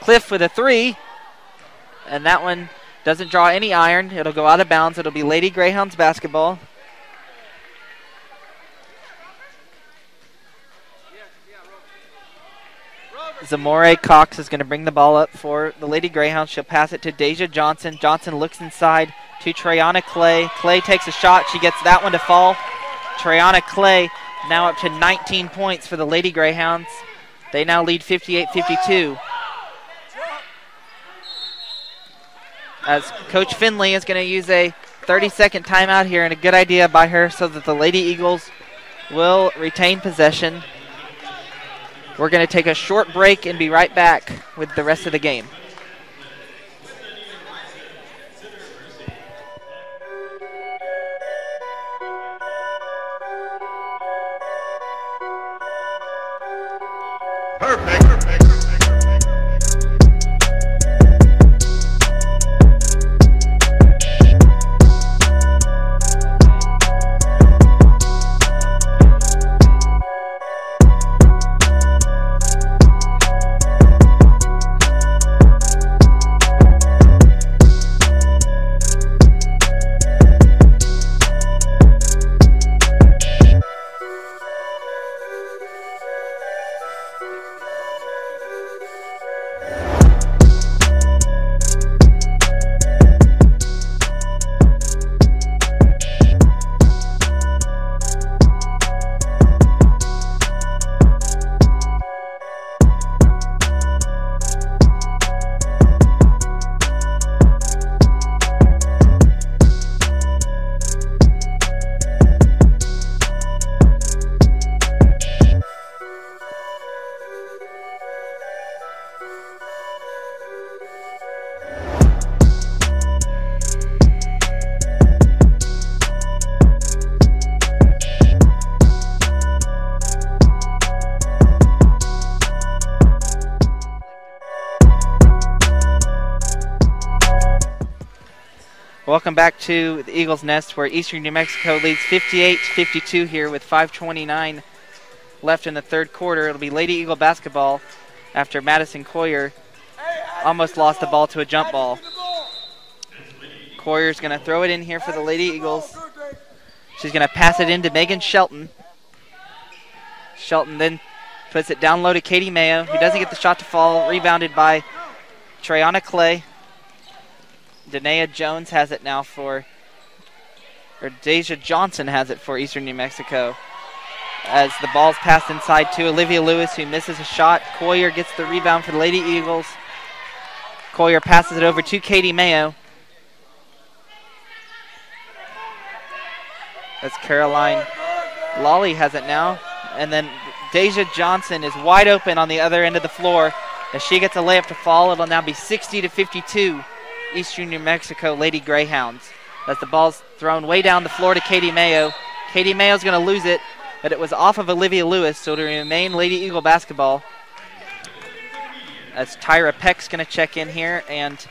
Clift with a 3. And that one doesn't draw any iron. It'll go out of bounds. It'll be Lady Greyhounds basketball. Zamore Cox is going to bring the ball up for the Lady Greyhounds. She'll pass it to Deja Johnson. Johnson looks inside to Treyana Clay. Clay takes a shot. She gets that one to fall. Treyana Clay now up to 19 points for the Lady Greyhounds. They now lead 58-52. As Coach Finley is going to use a 30-second timeout here, and a good idea by her so that the Lady Eagles will retain possession. We're going to take a short break and be right back with the rest of the game. Welcome back to the Eagles Nest, where Eastern New Mexico leads 58-52 here with 5:29 left in the third quarter. It'll be Lady Eagle basketball after Madison Coyer almost lost the ball to a jump ball. Coyer's going to throw it in here for the Lady Eagles. She's going to pass it into Megan Shelton. Shelton then puts it down low to Katie Mayo, who doesn't get the shot to fall. Rebounded by Treyana Clay. Danae Jones has it now Deja Johnson has it for Eastern New Mexico. As the ball's passed inside to Olivia Lewis, who misses a shot. Coyer gets the rebound for the Lady Eagles. Coyer passes it over to Katie Mayo. As Caroline Lawley has it now. And then Deja Johnson is wide open on the other end of the floor. As she gets a layup to fall, it'll now be 60-52 Eastern New Mexico Lady Greyhounds. As the ball's thrown way down the floor to Katie Mayo. Katie Mayo's going to lose it, but it was off of Olivia Lewis, so it'll remain Lady Eagle basketball. As Tyra Peck's going to check in here, and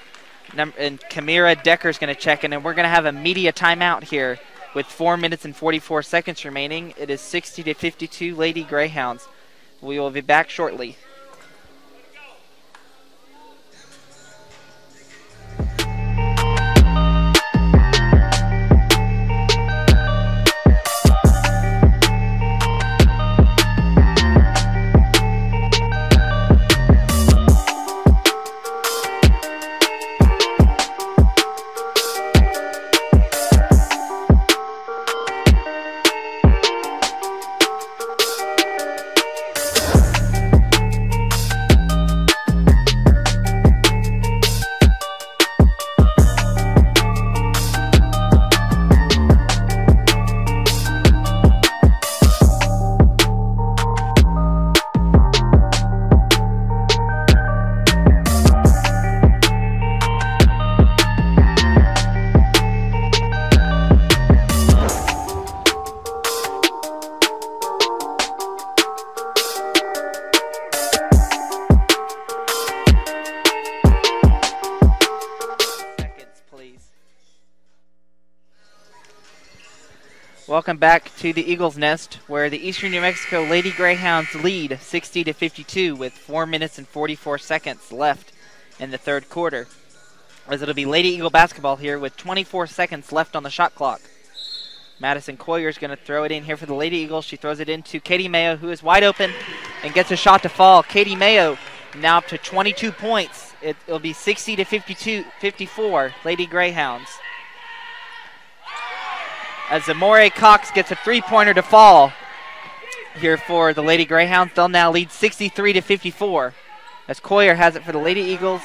Kamira Decker's going to check in, and we're going to have a media timeout here with 4 minutes and 44 seconds remaining. It is 60-52 Lady Greyhounds. We will be back shortly. Welcome back to the Eagles Nest, where the Eastern New Mexico Lady Greyhounds lead 60-52 with 4 minutes and 44 seconds left in the third quarter. As it'll be Lady Eagle basketball here with 24 seconds left on the shot clock. Madison Coyer's going to throw it in here for the Lady Eagles. She throws it into Katie Mayo, who is wide open and gets a shot to fall. Katie Mayo now up to 22 points. It'll be 60-54 Lady Greyhounds. As Zamore Cox gets a three-pointer to fall here for the Lady Greyhounds, they'll now lead 63-54. As Coyer has it for the Lady Eagles,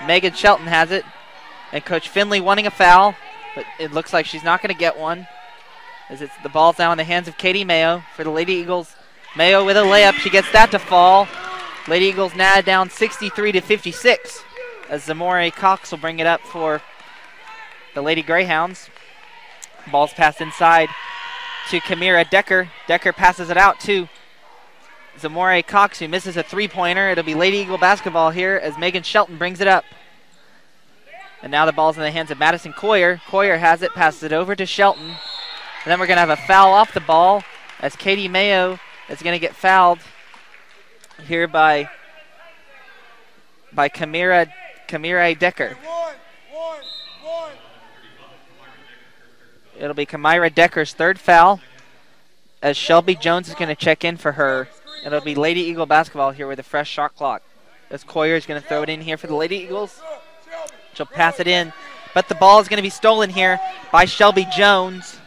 Megan Shelton has it, and Coach Finley wanting a foul, but it looks like she's not going to get one. As the ball's now in the hands of Katie Mayo for the Lady Eagles. Mayo with a layup, she gets that to fall. Lady Eagles now down 63-56. As Zamore Cox will bring it up for the Lady Greyhounds. Ball's passed inside to Kamira Decker. Decker passes it out to Zamore Cox, who misses a three-pointer. It'll be Lady Eagle basketball here as Megan Shelton brings it up. And now the ball's in the hands of Madison Coyer. Coyer has it, passes it over to Shelton. And then we're going to have a foul off the ball as Katie Mayo is going to get fouled here by Kamira Decker. It'll be Kamira Decker's third foul as Shelby Jones is going to check in for her. It'll be Lady Eagle basketball here with a fresh shot clock. As Coyer is going to throw it in here for the Lady Eagles. She'll pass it in, but the ball is going to be stolen here by Shelby Jones.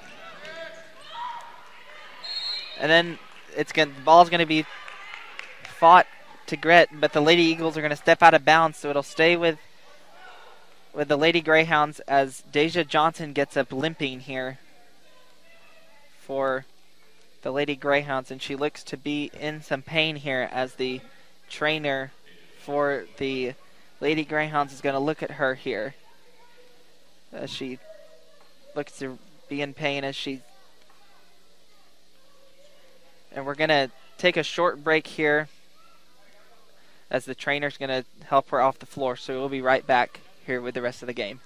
And then the ball's going to be fought to Gret, but the Lady Eagles are going to step out of bounds, so it'll stay with the Lady Greyhounds as Deja Johnson gets up limping here for the Lady Greyhounds, and she looks to be in some pain here as the trainer for the Lady Greyhounds is going to look at her here as she looks to be in pain and we're going to take a short break here as the trainer's going to help her off the floor, so we'll be right back here with the rest of the game.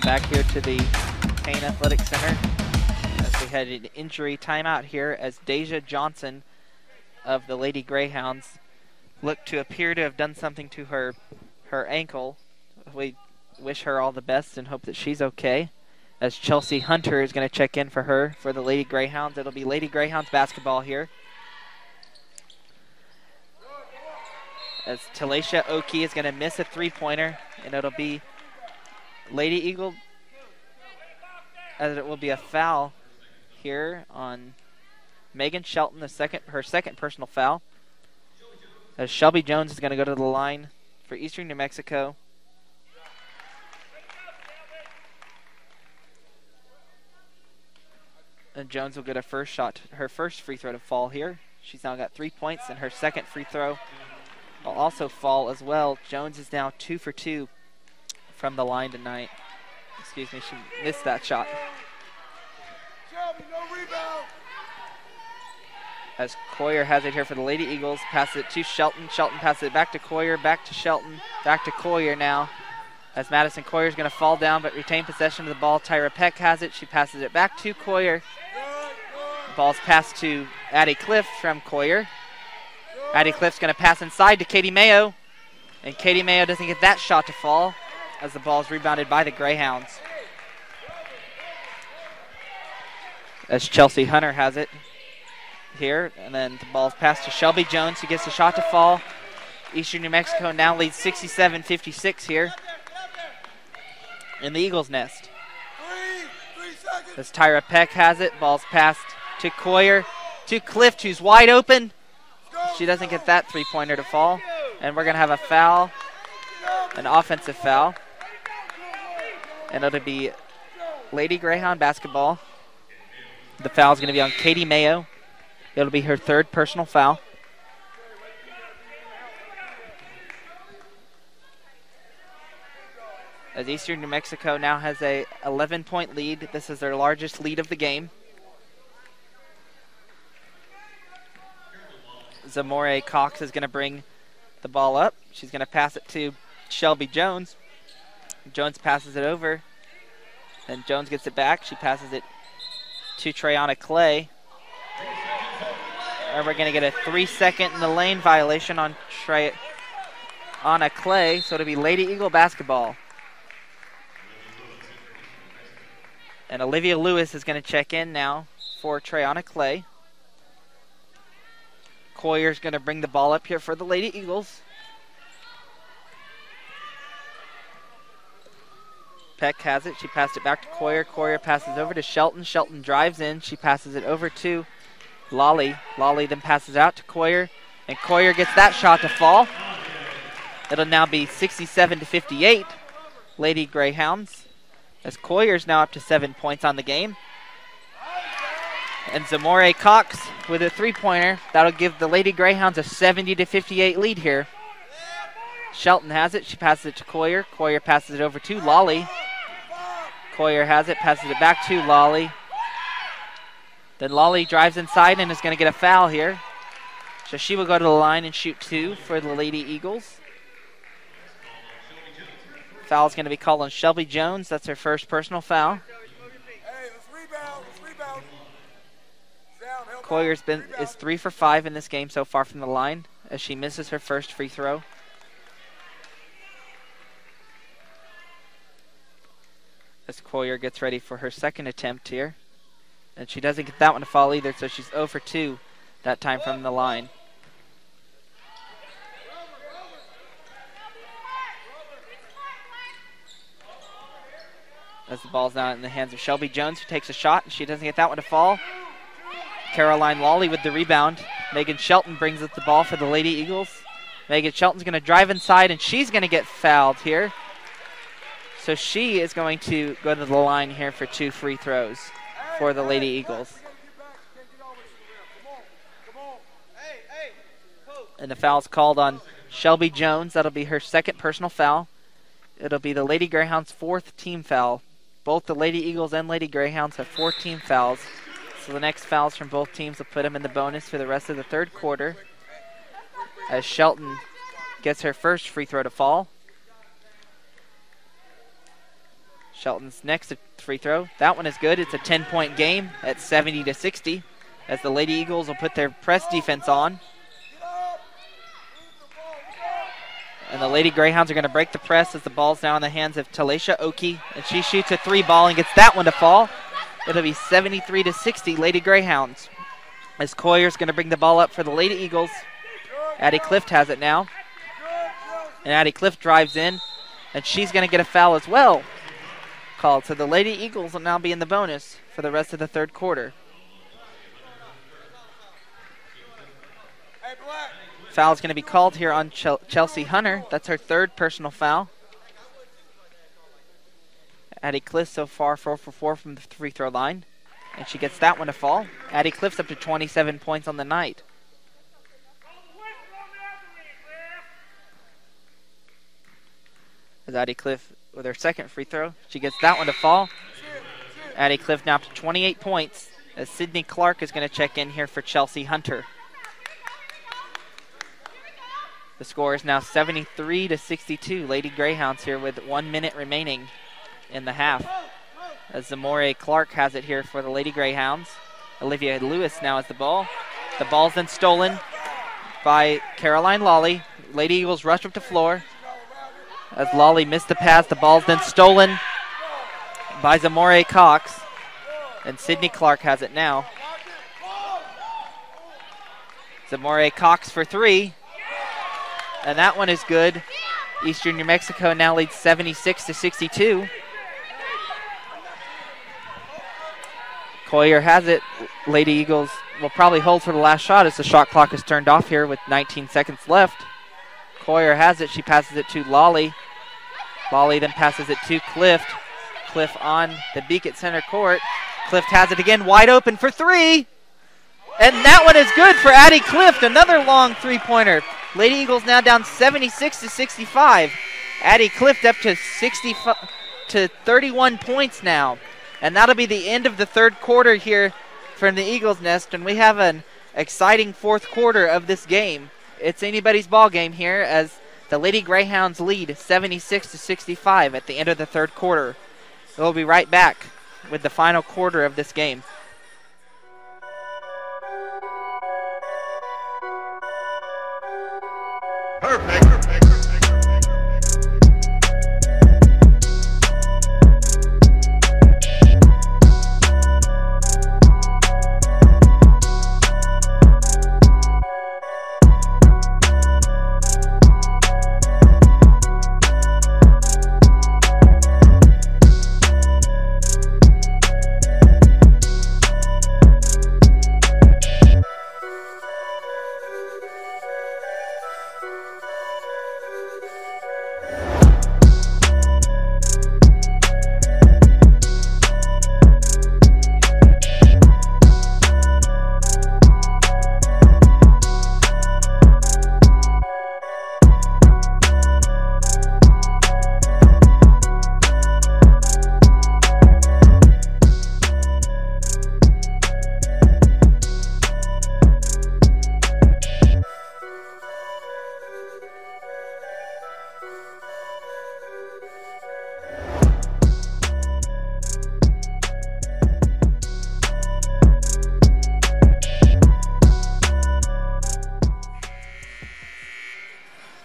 Back here to the Payne Athletic Center as we had an injury timeout here as Deja Johnson of the Lady Greyhounds looked to appear to have done something to her ankle. We wish her all the best and hope that she's okay. As Chelsea Hunter is going to check in for her for the Lady Greyhounds. It'll be Lady Greyhounds basketball here. As Talacia Oki is going to miss a three-pointer, and it'll be Lady Eagle, as it will be a foul here on Megan Shelton, her second personal foul. As Shelby Jones is going to go to the line for Eastern New Mexico. And Jones will get her first free throw to fall here. She's now got 3 points, and her second free throw will also fall as well. Jones is now 2 for 2 from the line tonight. Excuse me, she missed that shot. Shelby, no rebound. As Coyer has it here for the Lady Eagles, passes it to Shelton. Shelton passes it back to Coyer, back to Shelton, back to Coyer now. As Madison Coyer is going to fall down but retain possession of the ball. Tyra Peck has it. She passes it back to Coyer. The ball's passed to Addie Cliff from Coyer. Addie Cliff's going to pass inside to Katie Mayo. And Katie Mayo doesn't get that shot to fall as the ball is rebounded by the Greyhounds. As Chelsea Hunter has it here. And then the ball's passed to Shelby Jones, who gets the shot to fall. Eastern New Mexico now leads 67-56 here in the Eagles' nest. 3 seconds. As Tyra Peck has it, ball's passed to Coyer, to Clift, who's wide open. She doesn't get that three-pointer to fall. And we're going to have a foul, an offensive foul. And it'll be Lady Greyhound basketball. The foul is going to be on Katie Mayo. It'll be her third personal foul. As Eastern New Mexico now has a 11-point lead. This is their largest lead of the game. Zamore Cox is going to bring the ball up. She's going to pass it to Shelby Jones. Jones passes it over. And Jones gets it back. She passes it to Treyana Clay. And we're going to get a 3-second in the lane violation on Treyana Clay. So it'll be Lady Eagle basketball. And Olivia Lewis is going to check in now for Treyana Clay. Coyer's going to bring the ball up here for the Lady Eagles. Peck has it. She passed it back to Coyer. Coyer passes over to Shelton. Shelton drives in. She passes it over to Lolly. Lolly then passes out to Coyer. And Coyer gets that shot to fall. It'll now be 67-58. Lady Greyhounds. As Coyer's now up to 7 points on the game. And Zamore Cox with a three-pointer. That'll give the Lady Greyhounds a 70-58 lead here. Shelton has it. She passes it to Coyer. Coyer passes it over to Lolly. Coyer has it. Passes it back to Lolly. Then Lolly drives inside and is going to get a foul here. So she will go to the line and shoot 2 for the Lady Eagles. Foul is going to be called on Shelby Jones. That's her first personal foul. Hey, let's rebound. Coyer's is 3 for 5 in this game so far from the line as she misses her first free throw. As Coyer gets ready for her second attempt here. And she doesn't get that one to fall either, so she's 0 for 2 that time from the line. As the ball's now in the hands of Shelby Jones, who takes a shot, and she doesn't get that one to fall. Caroline Lawley with the rebound. Megan Shelton brings up the ball for the Lady Eagles. Megan Shelton's going to drive inside, and she's going to get fouled here. So she is going to go to the line here for 2 free throws for the Lady Eagles. And the foul's called on Shelby Jones. That'll be her second personal foul. It'll be the Lady Greyhounds' 4th team foul. Both the Lady Eagles and Lady Greyhounds have 4 team fouls. So the next fouls from both teams will put them in the bonus for the rest of the third quarter. As Shelton gets her first free throw to fall. Shelton's next free throw. That one is good. It's a 10-point game at 70-60 as the Lady Eagles will put their press defense on. And the Lady Greyhounds are going to break the press as the ball's now in the hands of Talisha Oki. And she shoots a 3 ball and gets that one to fall. It'll be 73-60 Lady Greyhounds. As Coyer's going to bring the ball up for the Lady Eagles. Addie Clift has it now. And Addie Clift drives in. And she's going to get a foul as well called. So the Lady Eagles will now be in the bonus for the rest of the third quarter. Foul's going to be called here on Chelsea Hunter. That's her third personal foul. Addie Clift so far 4 for 4 from the free throw line. And she gets that one to fall. Addie Clift's up to 27 points on the night. As Addie Clift with her second free throw, she gets that one to fall. Addie Clift now up to 28 points as Sydney Clark is going to check in here for Chelsea Hunter. The score is now 73-62. Lady Greyhounds here with 1 minute remaining in the half. As Zamore Clark has it here for the Lady Greyhounds. Olivia Lewis now has the ball. The ball's then stolen by Caroline Lawley. Lady Eagles rush up to floor. As Lawley missed the pass, the ball's then stolen by Zamore Cox. And Sydney Clark has it now. Zamore Cox for 3. And that one is good. Eastern New Mexico now leads 76-62. Coyer has it. Lady Eagles will probably hold for the last shot as the shot clock is turned off here with 19 seconds left. Coyer has it. She passes it to Lawley. Lawley then passes it to Clift. Clift on the Beacon center court. Clift has it again, wide open for 3. And that one is good for Addie Clift. Another long three-pointer. Lady Eagles now down 76-65. Addie Clift up to 31 points now. And that'll be the end of the third quarter here from the Eagles Nest. And we have an exciting fourth quarter of this game. It's anybody's ball game here as the Lady Greyhounds lead 76-65 at the end of the third quarter. We'll be right back with the final quarter of this game. Perfect.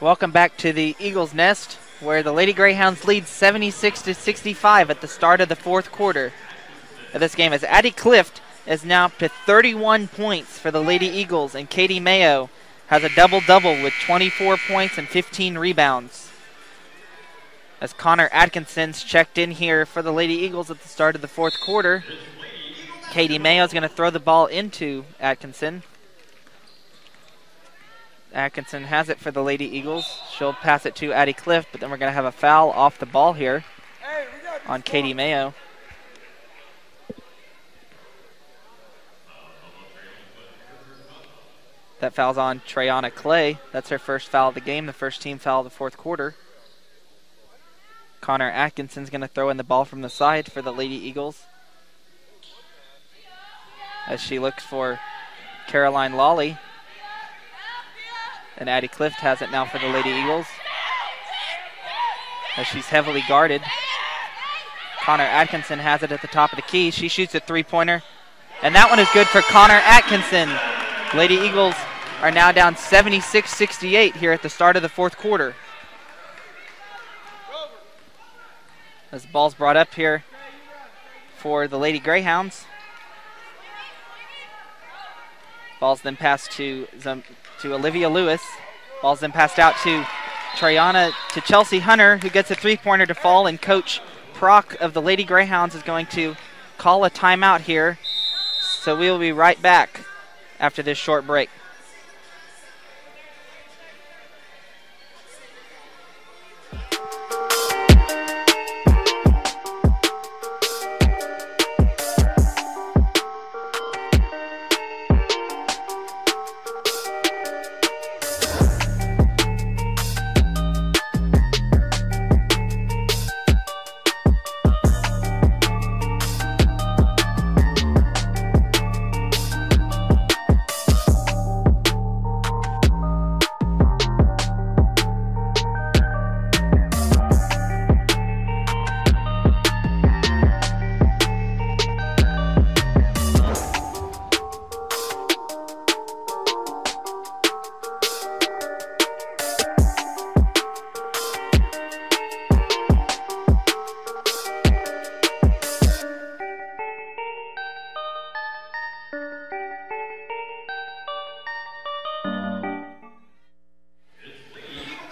Welcome back to the Eagles Nest, where the Lady Greyhounds lead 76-65 at the start of the fourth quarter of this game, as Addie Clift is now up to 31 points for the Lady Eagles, and Katie Mayo has a double-double with 24 points and 15 rebounds. As Connor Atkinson's checked in here for the Lady Eagles at the start of the fourth quarter. Katie Mayo is going to throw the ball into Atkinson. Atkinson has it for the Lady Eagles. She'll pass it to Addie Clift, but then we're going to have a foul off the ball here on Katie Mayo. That foul's on Treyana Clay. That's her first foul of the game, the first team foul of the fourth quarter. Connor Atkinson's going to throw in the ball from the side for the Lady Eagles, as she looks for Caroline Lawley. And Addie Clift has it now for the Lady Eagles, as she's heavily guarded. Connor Atkinson has it at the top of the key. She shoots a three-pointer, and that one is good for Connor Atkinson. Lady Eagles are now down 76-68 here at the start of the fourth quarter. As the ball's brought up here for the Lady Greyhounds. Ball's then passed to Olivia Lewis. Ball's then passed out to Chelsea Hunter, who gets a three-pointer to fall, and Coach Prock of the Lady Greyhounds is going to call a timeout here. So we will be right back after this short break.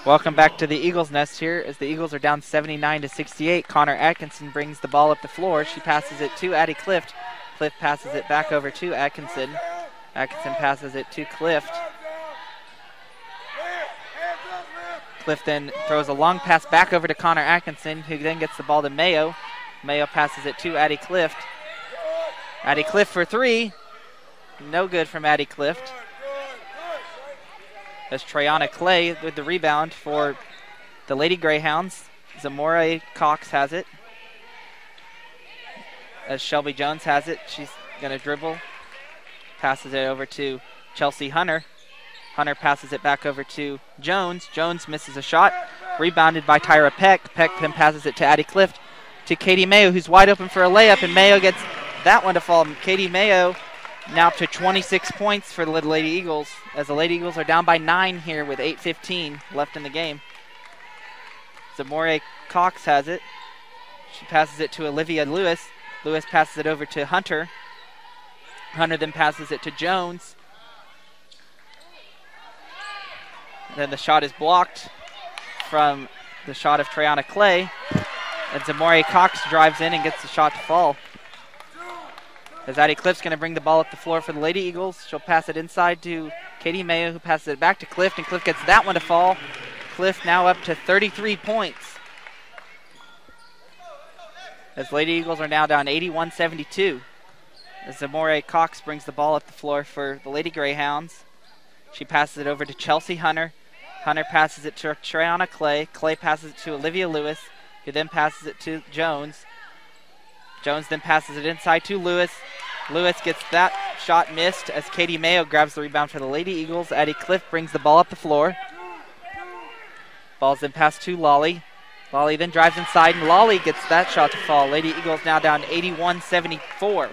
Welcome back to the Eagles Nest here as the Eagles are down 79-68. Connor Atkinson brings the ball up the floor. She passes it to Addie Clift. Clift passes it back over to Atkinson. Atkinson passes it to Clift. Clift then throws a long pass back over to Connor Atkinson, who then gets the ball to Mayo. Mayo passes it to Addie Clift. Addie Clift for three. No good from Addie Clift. As Treyana Clay with the rebound for the Lady Greyhounds. Zamora Cox has it. As Shelby Jones has it, she's going to dribble. Passes it over to Chelsea Hunter. Hunter passes it back over to Jones. Jones misses a shot. Rebounded by Tyra Peck. Peck then passes it to Addie Clift. To Katie Mayo, who's wide open for a layup, and Mayo gets that one to fall. Katie Mayo now up to 26 points for the Lady Eagles, as the Lady Eagles are down by 9 here with 8:15 left in the game. Zamora Cox has it. She passes it to Olivia Lewis. Lewis passes it over to Hunter. Hunter then passes it to Jones. Then the shot is blocked from the shot of Treyana Clay. And Zamora Cox drives in and gets the shot to fall. As Addie Clift's going to bring the ball up the floor for the Lady Eagles. She'll pass it inside to Katie Mayo, who passes it back to Clift, and Clift gets that one to fall. Clift now up to 33 points. As Lady Eagles are now down 81-72. As Zamora Cox brings the ball up the floor for the Lady Greyhounds. She passes it over to Chelsea Hunter. Hunter passes it to Treyana Clay. Clay passes it to Olivia Lewis, who then passes it to Jones. Jones then passes it inside to Lewis. Lewis gets that shot missed as Katie Mayo grabs the rebound for the Lady Eagles. Addie Clift brings the ball up the floor. Ball's then passed to Lolly. Lolly then drives inside, and Lolly gets that shot to fall. Lady Eagles now down 81-74.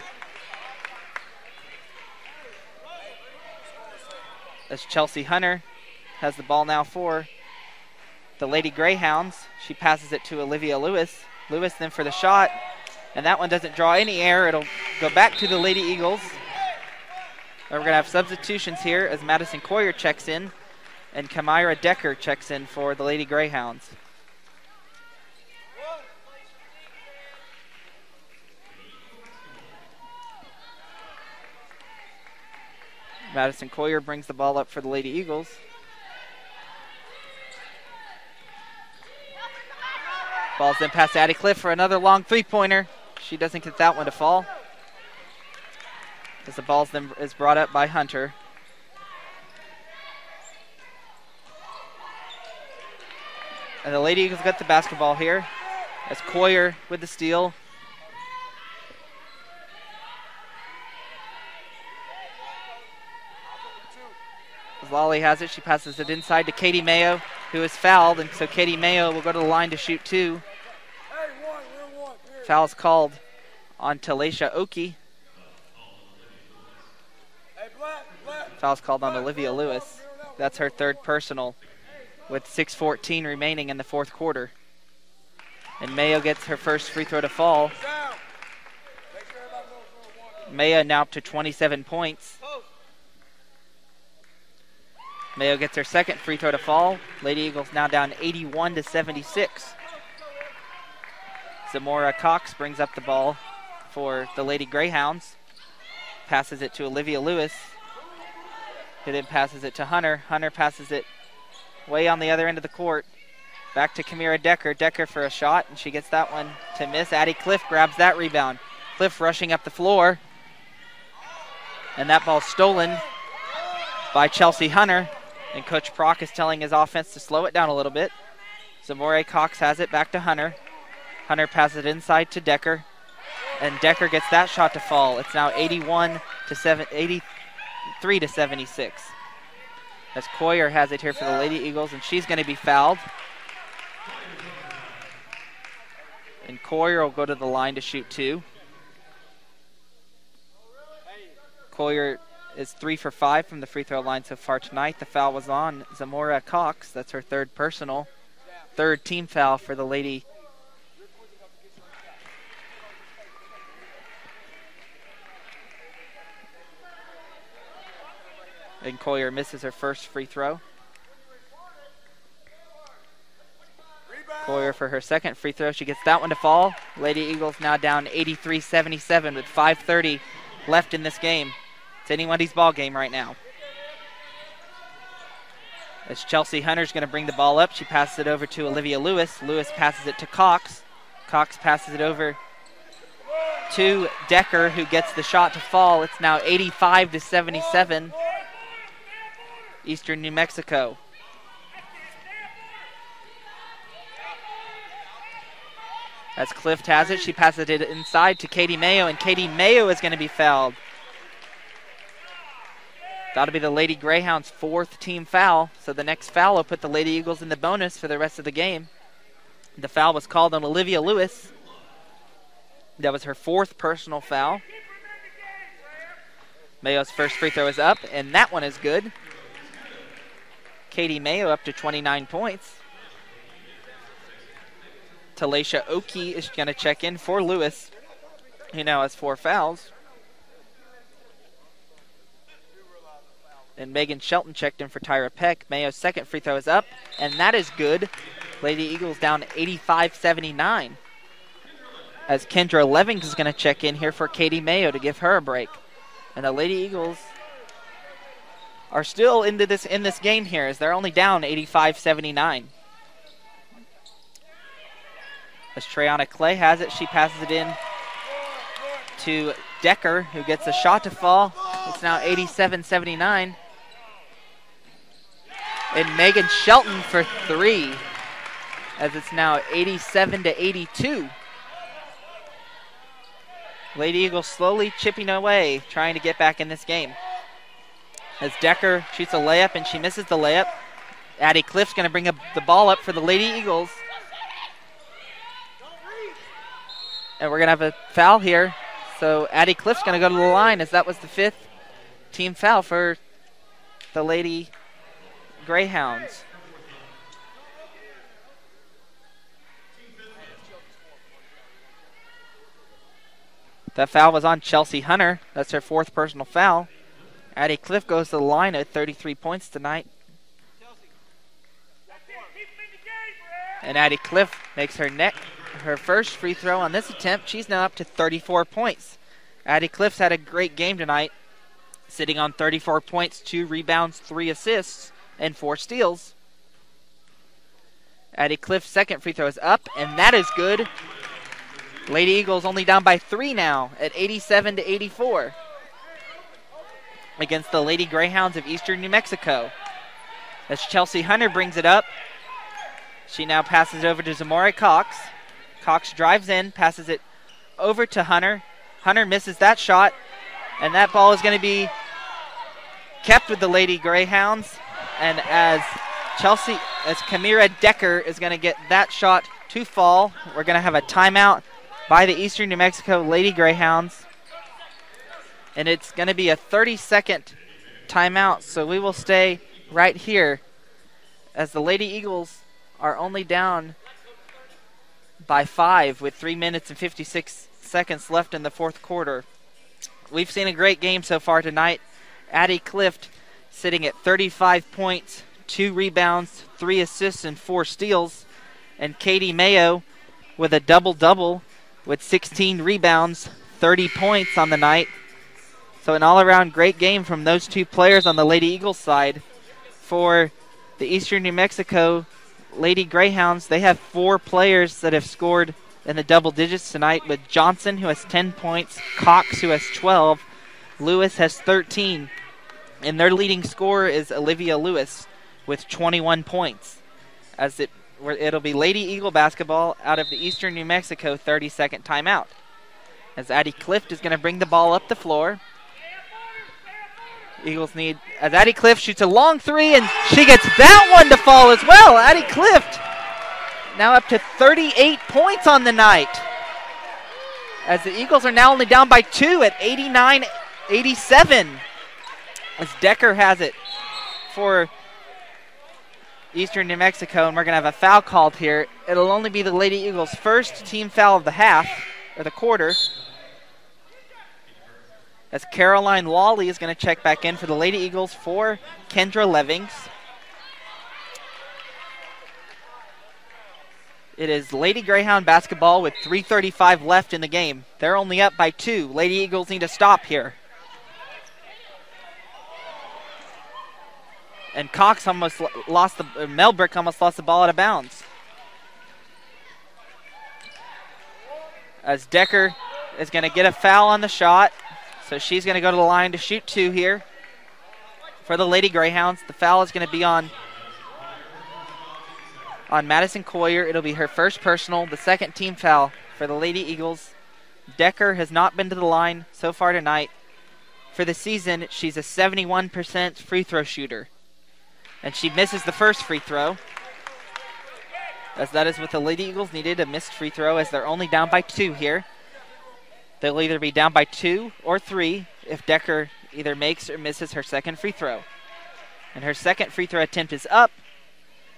As Chelsea Hunter has the ball now for the Lady Greyhounds. She passes it to Olivia Lewis. Lewis then for the shot. And that one doesn't draw any air. It'll go back to the Lady Eagles. We're going to have substitutions here as Madison Coyer checks in and Kamira Decker checks in for the Lady Greyhounds. Madison Coyer brings the ball up for the Lady Eagles. Ball's then passed to Addie Clift for another long three-pointer. She doesn't get that one to fall. As the ball then is brought up by Hunter. And the Lady Eagles got the basketball here. As Coyer with the steal. As Lolly has it, she passes it inside to Katie Mayo, who is fouled, and so Katie Mayo will go to the line to shoot two. Foul's called on Talisha Oki. Foul's called on Olivia Lewis. That's her third personal with 6:14 remaining in the fourth quarter. And Mayo gets her first free throw to fall. Mayo now up to 27 points. Mayo gets her second free throw to fall. Lady Eagles now down 81-76. Zamora Cox brings up the ball for the Lady Greyhounds. Passes it to Olivia Lewis, who then passes it to Hunter. Hunter passes it way on the other end of the court. Back to Kamira Decker. Decker for a shot, and she gets that one to miss. Addie Cliff grabs that rebound. Cliff rushing up the floor. And that ball's stolen by Chelsea Hunter. And Coach Prock is telling his offense to slow it down a little bit. Zamora Cox has it back to Hunter. Hunter passes it inside to Decker. And Decker gets that shot to fall. It's now 83-76. As Coyer has it here for the Lady Eagles, and she's going to be fouled. And Coyer will go to the line to shoot two. Coyer is 3 for 5 from the free throw line so far tonight. The foul was on Zamora Cox. That's her third personal. Third team foul for the Lady. And Coyer misses her first free throw. Coyer for her second free throw. She gets that one to fall. Lady Eagles now down 83-77 with 5:30 left in this game. It's anybody's ball game right now. As Chelsea Hunter's going to bring the ball up, she passes it over to Olivia Lewis. Lewis passes it to Cox. Cox passes it over to Decker, who gets the shot to fall. It's now 85-77. Eastern New Mexico. As Clift has it, she passes it inside to Katie Mayo, and Katie Mayo is going to be fouled. That'll be the Lady Greyhounds' fourth team foul, so the next foul will put the Lady Eagles in the bonus for the rest of the game. The foul was called on Olivia Lewis. That was her fourth personal foul. Mayo's first free throw is up, and that one is good. Katie Mayo up to 29 points. Talisha Oki is going to check in for Lewis, who now has 4 fouls. And Megan Shelton checked in for Tyra Peck. Mayo's second free throw is up, and that is good. Lady Eagles down 85-79. As Kendra Levings is going to check in here for Katie Mayo to give her a break. And the Lady Eagles are still in this game here, as they're only down 85-79. As Treyana Clay has it, she passes it in to Decker, who gets a shot to fall. It's now 87-79. And Megan Shelton for 3, as it's now 87-82. Lady Eagles slowly chipping away, trying to get back in this game. As Decker shoots a layup and she misses the layup. Addie Cliff's going to bring the ball up for the Lady Eagles. And we're going to have a foul here. So Addie Cliff's going to go to the line, as that was the 5th team foul for the Lady Greyhounds. That foul was on Chelsea Hunter. That's her 4th personal foul. Addie Cliff goes to the line at 33 points tonight. And Addie Cliff makes her first free throw on this attempt. She's now up to 34 points. Addie Cliff's had a great game tonight, sitting on 34 points, 2 rebounds, 3 assists, and 4 steals. Addie Cliff's second free throw is up, and that is good. Lady Eagles only down by 3 now at 87-84 against the Lady Greyhounds of Eastern New Mexico. As Chelsea Hunter brings it up, she now passes it over to Zamora Cox. Cox drives in, passes it over to Hunter. Hunter misses that shot, and that ball is going to be kept with the Lady Greyhounds. And as Kamira Decker is going to get that shot to fall, we're going to have a timeout by the Eastern New Mexico Lady Greyhounds. And it's going to be a 30-second timeout, so we will stay right here as the Lady Eagles are only down by 5 with 3 minutes and 56 seconds left in the fourth quarter. We've seen a great game so far tonight. Addie Clift sitting at 35 points, 2 rebounds, 3 assists, and 4 steals. And Katie Mayo with a double-double with 16 rebounds, 30 points on the night. So an all-around great game from those two players on the Lady Eagles side. For the Eastern New Mexico Lady Greyhounds, they have 4 players that have scored in the double digits tonight, with Johnson, who has 10 points, Cox, who has 12, Lewis has 13. And their leading scorer is Olivia Lewis with 21 points. It'll be Lady Eagle basketball out of the Eastern New Mexico 30-second timeout. As Addie Clift is going to bring the ball up the floor. As Addie Clift shoots a long 3, and she gets that one to fall as well. Addie Clift now up to 38 points on the night. As the Eagles are now only down by 2 at 89-87. As Decker has it for Eastern New Mexico, and we're going to have a foul called here. It'll only be the Lady Eagles' first team foul of the half, or the quarter. As Caroline Lawley is going to check back in for the Lady Eagles for Kendra Levings. It is Lady Greyhound basketball with 3:35 left in the game. They're only up by 2. Lady Eagles need to stop here. And Cox almost lost Melbrick almost lost the ball out of bounds. As Decker is going to get a foul on the shot. So she's going to go to the line to shoot 2 here for the Lady Greyhounds. The foul is going to be on Madison Coyer. It'll be her first personal, the second team foul for the Lady Eagles. Decker has not been to the line so far tonight. For the season, she's a 71% free throw shooter. And she misses the first free throw, as that is what the Lady Eagles needed, a missed free throw, as they're only down by 2 here. They'll either be down by 2 or 3 if Decker either makes or misses her second free throw. And her second free throw attempt is up,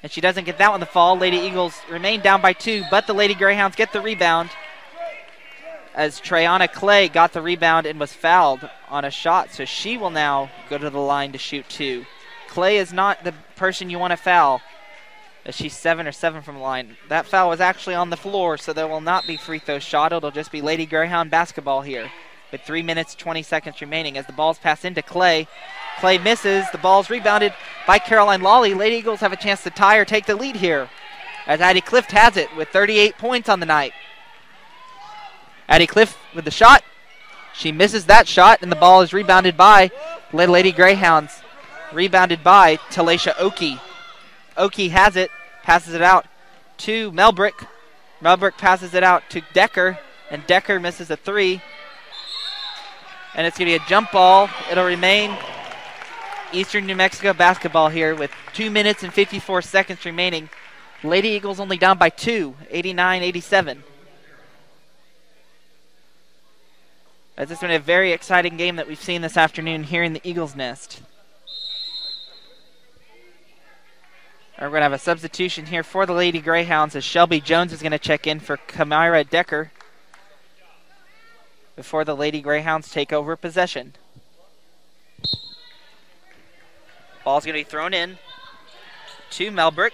and she doesn't get that one to fall. Lady Eagles remain down by 2, but the Lady Greyhounds get the rebound, as Treyana Clay got the rebound and was fouled on a shot, so she will now go to the line to shoot 2. Clay is not the person you want to foul, as she's 7 or 7 from the line. That foul was actually on the floor, so there will not be free throw shot. It'll just be Lady Greyhound basketball here with 3 minutes, 20 seconds remaining as the ball's passed into Clay. Clay misses. The ball's rebounded by Caroline Lawley. Lady Eagles have a chance to tie or take the lead here, as Addie Clift has it with 38 points on the night. Addie Clift with the shot. She misses that shot, and the ball is rebounded by Lady Greyhounds. Rebounded by Talisha Oki. Oki has it, passes it out to Melbrick. Melbrick passes it out to Decker, and Decker misses a 3. And it's going to be a jump ball. It'll remain Eastern New Mexico basketball here with 2 minutes and 54 seconds remaining. Lady Eagles only down by 2, 89-87. This has been a very exciting game that we've seen this afternoon here in the Eagles Nest. We're going to have a substitution here for the Lady Greyhounds, as Shelby Jones is going to check in for Kamira Decker before the Lady Greyhounds take over possession. Ball's going to be thrown in to Melbrick.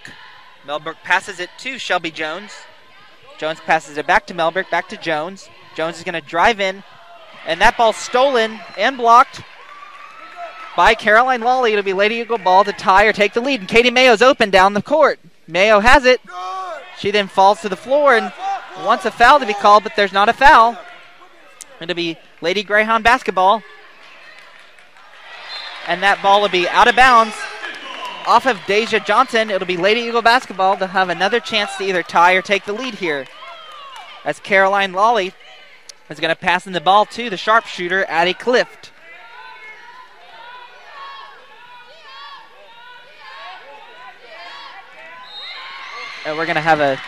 Melbrick passes it to Shelby Jones. Jones passes it back to Melbrick, back to Jones. Jones is going to drive in, and that ball's stolen and blocked by Caroline Lawley. It'll be Lady Eagle ball to tie or take the lead. And Katie Mayo's open down the court. Mayo has it. She then falls to the floor and wants a foul to be called, but there's not a foul. It'll be Lady Greyhound basketball. And that ball will be out of bounds off of Deja Johnson. It'll be Lady Eagle basketball to have another chance to either tie or take the lead here, as Caroline Lawley is going to pass in the ball to the sharpshooter, Addie Clift. And we're going to have a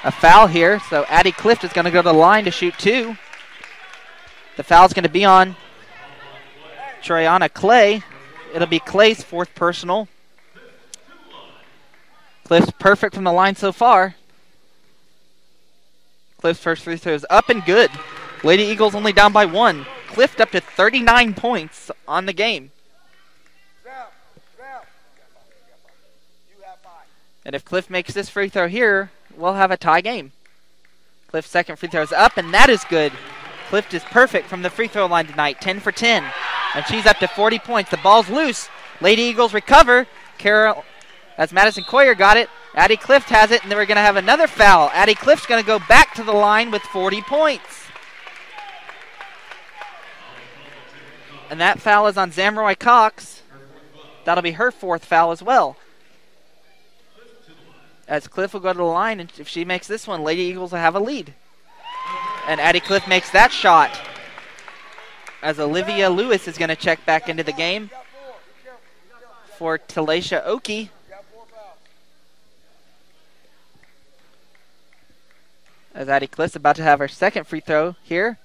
a foul here, so Addie Clift is going to go to the line to shoot 2. The foul's going to be on Troyana Clay. It'll be Clay's 4th personal. Clift's perfect from the line so far. Clift's first free throw is up and good. Lady Eagles only down by 1. Clift up to 39 points on the game. And if Clift makes this free throw here, we'll have a tie game. Clift's second free throw is up, and that is good. Clift is perfect from the free throw line tonight, 10 for 10. And she's up to 40 points. The ball's loose. Lady Eagles recover. Carol, as Madison Coyer got it. Addie Clift has it, and then we're going to have another foul. Addie Clift's going to go back to the line with 40 points. And that foul is on Zamroy Cox. That'll be her 4th foul as well. As Clift will go to the line, and if she makes this one, Lady Eagles will have a lead. And Addie Clift makes that shot. As Olivia Lewis is going to check back into the game for Talisha Oki. As Addie Clift's about to have her second free throw here.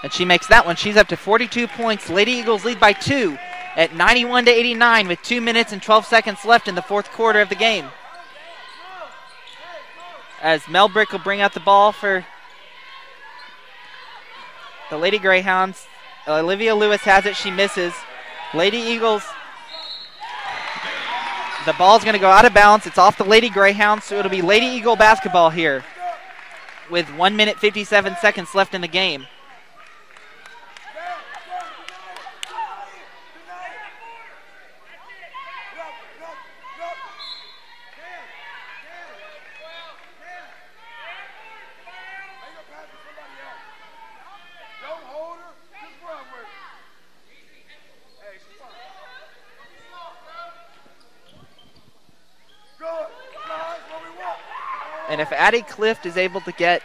And she makes that one. She's up to 42 points. Lady Eagles lead by 2 at 91-89 with 2 minutes and 12 seconds left in the 4th quarter of the game. As Melbrick will bring out the ball for the Lady Greyhounds. Olivia Lewis has it. She misses. Lady Eagles. The ball's going to go out of bounds. It's off the Lady Greyhounds, so it'll be Lady Eagle basketball here with 1 minute 57 seconds left in the game. And if Addie Clift is able to get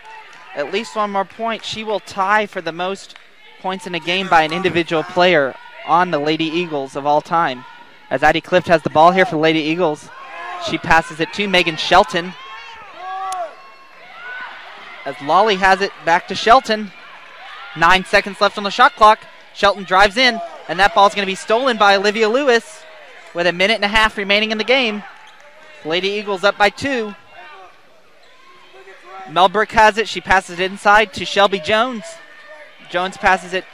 at least one more point, she will tie for the most points in a game by an individual player on the Lady Eagles of all time. As Addie Clift has the ball here for the Lady Eagles, she passes it to Megan Shelton. As Lolly has it back to Shelton. 9 seconds left on the shot clock. Shelton drives in, and that ball's going to be stolen by Olivia Lewis with 1.5 minutes remaining in the game. Lady Eagles up by 2. Melbrick has it. She passes it inside to Shelby Jones. Jones passes it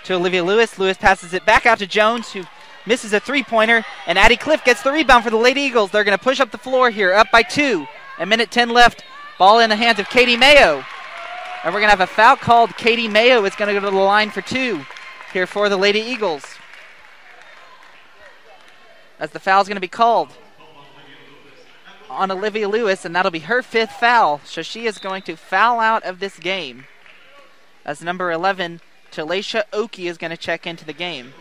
to Olivia Lewis. Lewis passes it back out to Jones, who misses a three-pointer. And Addie Clift gets the rebound for the Lady Eagles. They're going to push up the floor here, up by 2. 1:10 left. Ball in the hands of Katie Mayo. And we're going to have a foul called. Katie Mayo is going to go to the line for 2 here for the Lady Eagles. As the foul is going to be called on Olivia Lewis, and that'll be her 5th foul. So she is going to foul out of this game. As number 11, Talisha Oki, is going to check into the game.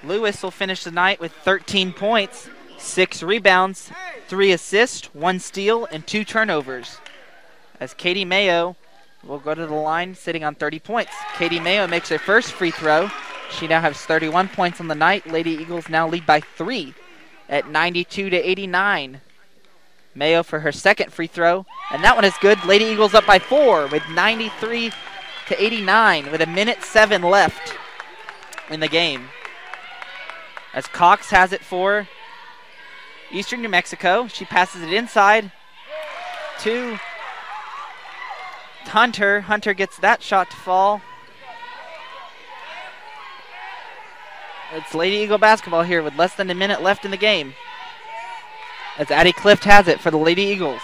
Lewis will finish the night with 13 points, 6 rebounds, 3 assists, 1 steal, and 2 turnovers. As Katie Mayo will go to the line sitting on 30 points. Katie Mayo makes her first free throw. She now has 31 points on the night. Lady Eagles now lead by 3 at 92-89. Mayo for her second free throw, and that one is good. Lady Eagles up by 4 with 93-89 with 1:07 left in the game. As Cox has it for Eastern New Mexico. She passes it inside to Hunter. Hunter gets that shot to fall. It's Lady Eagle basketball here with less than a minute left in the game. As Addie Clift has it for the Lady Eagles.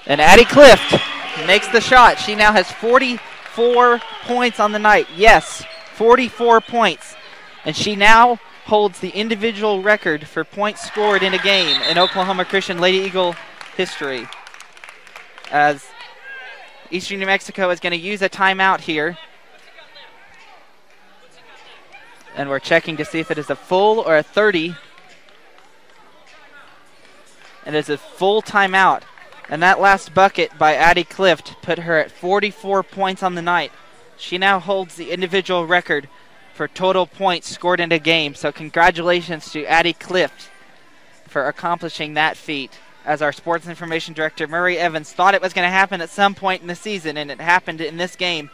And Addie Clift makes the shot. She now has 44 points on the night. Yes, 44 points. And she now holds the individual record for points scored in a game in Oklahoma Christian Lady Eagle history. As Eastern New Mexico is going to use a timeout here. And we're checking to see if it is a full or a 30. And it's a full timeout. And that last bucket by Addie Clift put her at 44 points on the night. She now holds the individual record for total points scored in a game. So congratulations to Addie Clift for accomplishing that feat. As our sports information director, Murray Evans, thought it was going to happen at some point in the season, and it happened in this game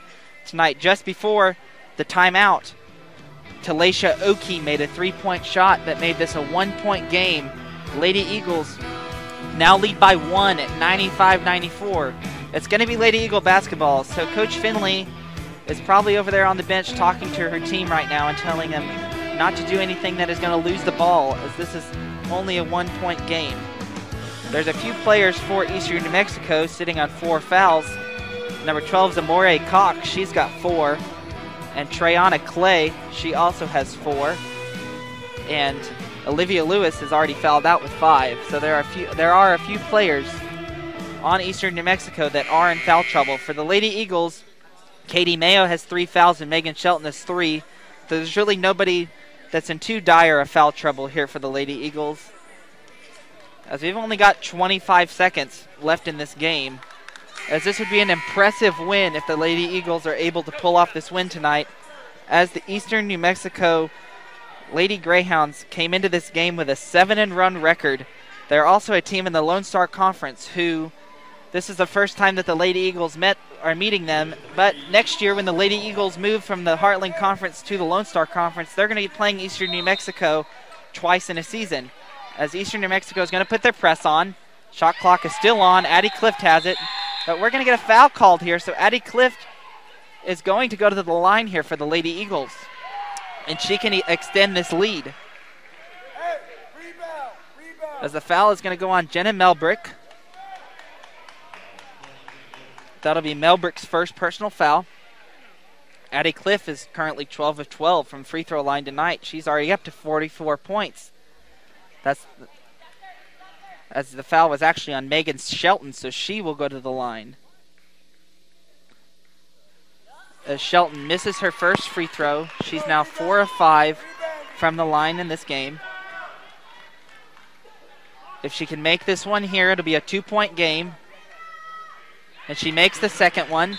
tonight just before the timeout. Talisha Oki made a 3-point shot that made this a 1-point game. Lady Eagles now lead by 1 at 95-94. It's going to be Lady Eagle basketball, so Coach Finley is probably over there on the bench talking to her team right now and telling them not to do anything that is going to lose the ball, as this is only a 1-point game. There's a few players for Eastern New Mexico sitting on 4 fouls. Number 12 is Amore Cox. She's got 4. And Treyana Clay, she also has 4. And Olivia Lewis has already fouled out with 5. So there are a few players on Eastern New Mexico that are in foul trouble. For the Lady Eagles, Katie Mayo has 3 fouls and Megan Shelton has 3. There's really nobody that's in too dire a foul trouble here for the Lady Eagles, as we've only got 25 seconds left in this game, as this would be an impressive win if the Lady Eagles are able to pull off this win tonight, as the Eastern New Mexico Lady Greyhounds came into this game with a 7-run record. They're also a team in the Lone Star Conference who, this is the first time that the Lady Eagles are meeting them, but next year when the Lady Eagles move from the Heartland Conference to the Lone Star Conference, they're going to be playing Eastern New Mexico twice in a season, as Eastern New Mexico is going to put their press on. Shot clock is still on. Addie Clift has it, but we're going to get a foul called here, so Addie Clift is going to go to the line here for the Lady Eagles, and she can extend this lead. Hey, rebound. As the foul is going to go on Jenna Melbrick. That'll be Melbrick's first personal foul. Addie Cliff is currently 12 of 12 from free throw line tonight. She's already up to 44 points. That's as the foul was actually on Megan Shelton, so she will go to the line. As Shelton misses her first free throw, she's now 4 of 5 from the line in this game. If she can make this one here, it'll be a 2-point game. And she makes the second one.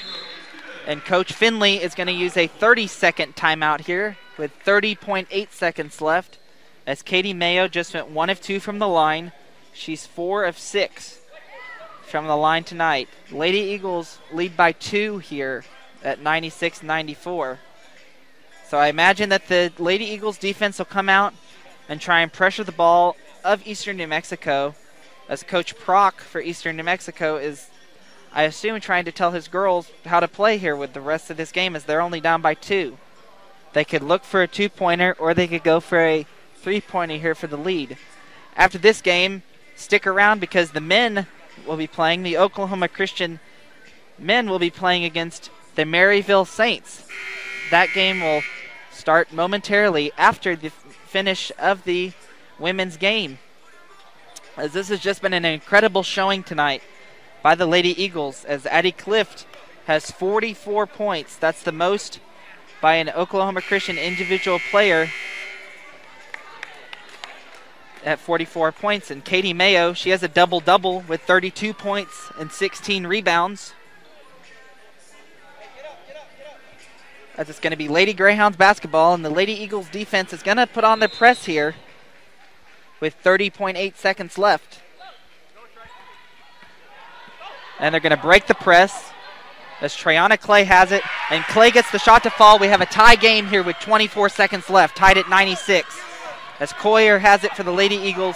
And Coach Finley is going to use a 30-second timeout here with 30.8 seconds left, as Katie Mayo just went 1 of 2 from the line. She's 4 of 6 from the line tonight. Lady Eagles lead by 2 here at 96-94. So I imagine that the Lady Eagles defense will come out and try and pressure the ball of Eastern New Mexico, as Coach Prock for Eastern New Mexico is, I assume, trying to tell his girls how to play here with the rest of this game, as they're only down by 2. They could look for a 2-pointer, or they could go for a 3-pointer here for the lead. After this game, stick around, because the men will be playing. The Oklahoma Christian men will be playing against the Maryville Saints. That game will start momentarily after the finish of the women's game, as this has just been an incredible showing tonight by the Lady Eagles, as Addie Clift has 44 points. That's the most by an Oklahoma Christian individual player at 44 points. And Katie Mayo, she has a double-double with 32 points and 16 rebounds. As it's going to be Lady Greyhounds basketball, and the Lady Eagles defense is going to put on the press here with 30.8 seconds left. And they're going to break the press as Treyana Clay has it, and Clay gets the shot to fall. We have a tie game here with 24 seconds left, tied at 96. As Coyer has it for the Lady Eagles.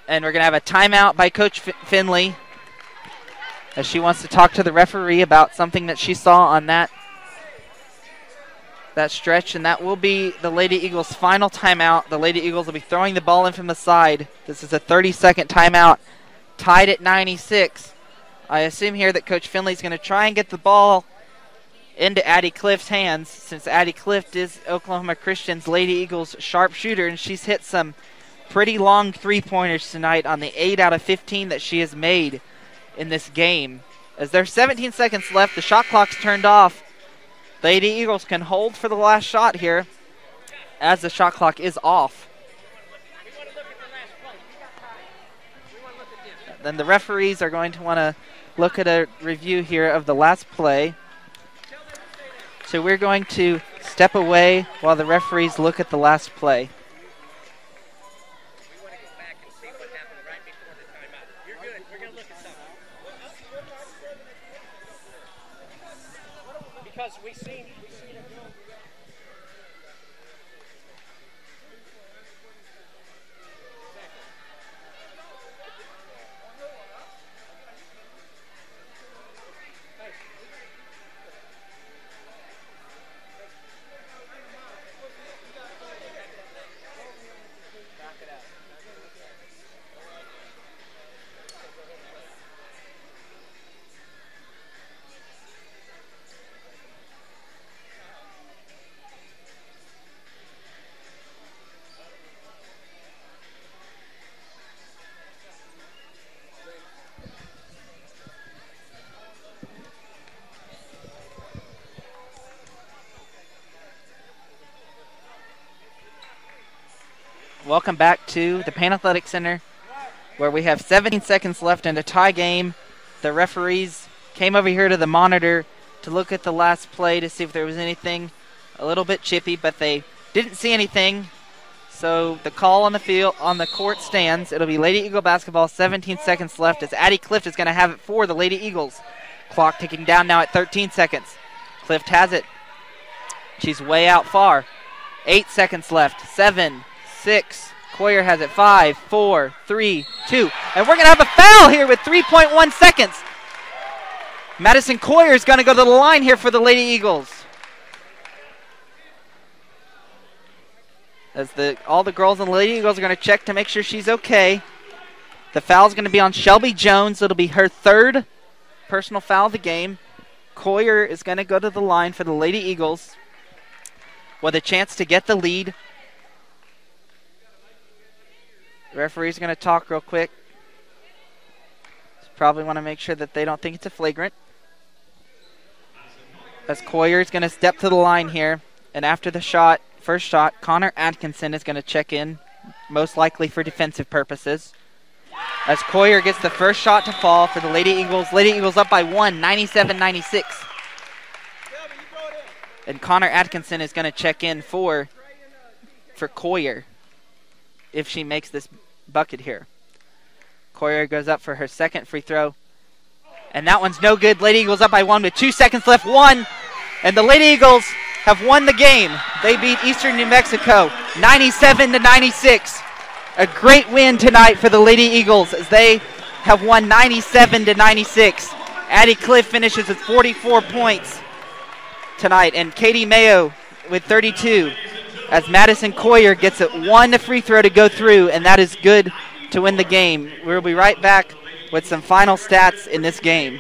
And we're going to have a timeout by Coach Finley, as she wants to talk to the referee about something that she saw on that stretch, and that will be the Lady Eagles' final timeout. The Lady Eagles will be throwing the ball in from the side. This is a 30-second timeout, tied at 96. I assume here that Coach Finley's going to try and get the ball into Addie Clift's hands, since Addie Clift is Oklahoma Christian's Lady Eagles sharpshooter, and she's hit some pretty long three-pointers tonight on the 8 out of 15 that she has made in this game. As there's 17 seconds left, the shot clock's turned off. Lady Eagles can hold for the last shot here, as the shot clock is off. Then the referees are going to want to look at a review here of the last play. So we're going to step away while the referees look at the last play. because we seen it go. Welcome back to the Pan Athletic Center, where we have 17 seconds left in a tie game. The referees came over here to the monitor to look at the last play to see if there was anything a little bit chippy, but they didn't see anything. So the call on the field, on the court stands. It'll be Lady Eagle basketball, 17 seconds left as Addie Clift is going to have it for the Lady Eagles. Clock ticking down now at 13 seconds. Clift has it. She's way out far. 8 seconds left. 7, 6. Coyer has it. 5, 4, 3, 2. And we're going to have a foul here with 3.1 seconds. Madison Coyer is going to go to the line here for the Lady Eagles. As all the girls and the Lady Eagles are going to check to make sure she's okay. The foul is going to be on Shelby Jones. It'll be her third personal foul of the game. Coyer is going to go to the line for the Lady Eagles with a chance to get the lead. The referee's going to talk real quick. Probably want to make sure that they don't think it's a flagrant. As Coyer is going to step to the line here. And after the shot, first shot, Connor Atkinson is going to check in, most likely for defensive purposes. As Coyer gets the first shot to fall for the Lady Eagles. Lady Eagles up by 1, 97-96. And Connor Atkinson is going to check in for Coyer if she makes this bucket here. Coyer goes up for her second free throw. And that one's no good. Lady Eagles up by 1 with 2 seconds left. 1. And the Lady Eagles have won the game. They beat Eastern New Mexico 97-96. A great win tonight for the Lady Eagles as they have won 97-96. Addie Cliff finishes with 44 points tonight. And Katie Mayo with 32. As Madison Coyer gets it 1 free throw to go through, and that is good to win the game. We'll be right back with some final stats in this game.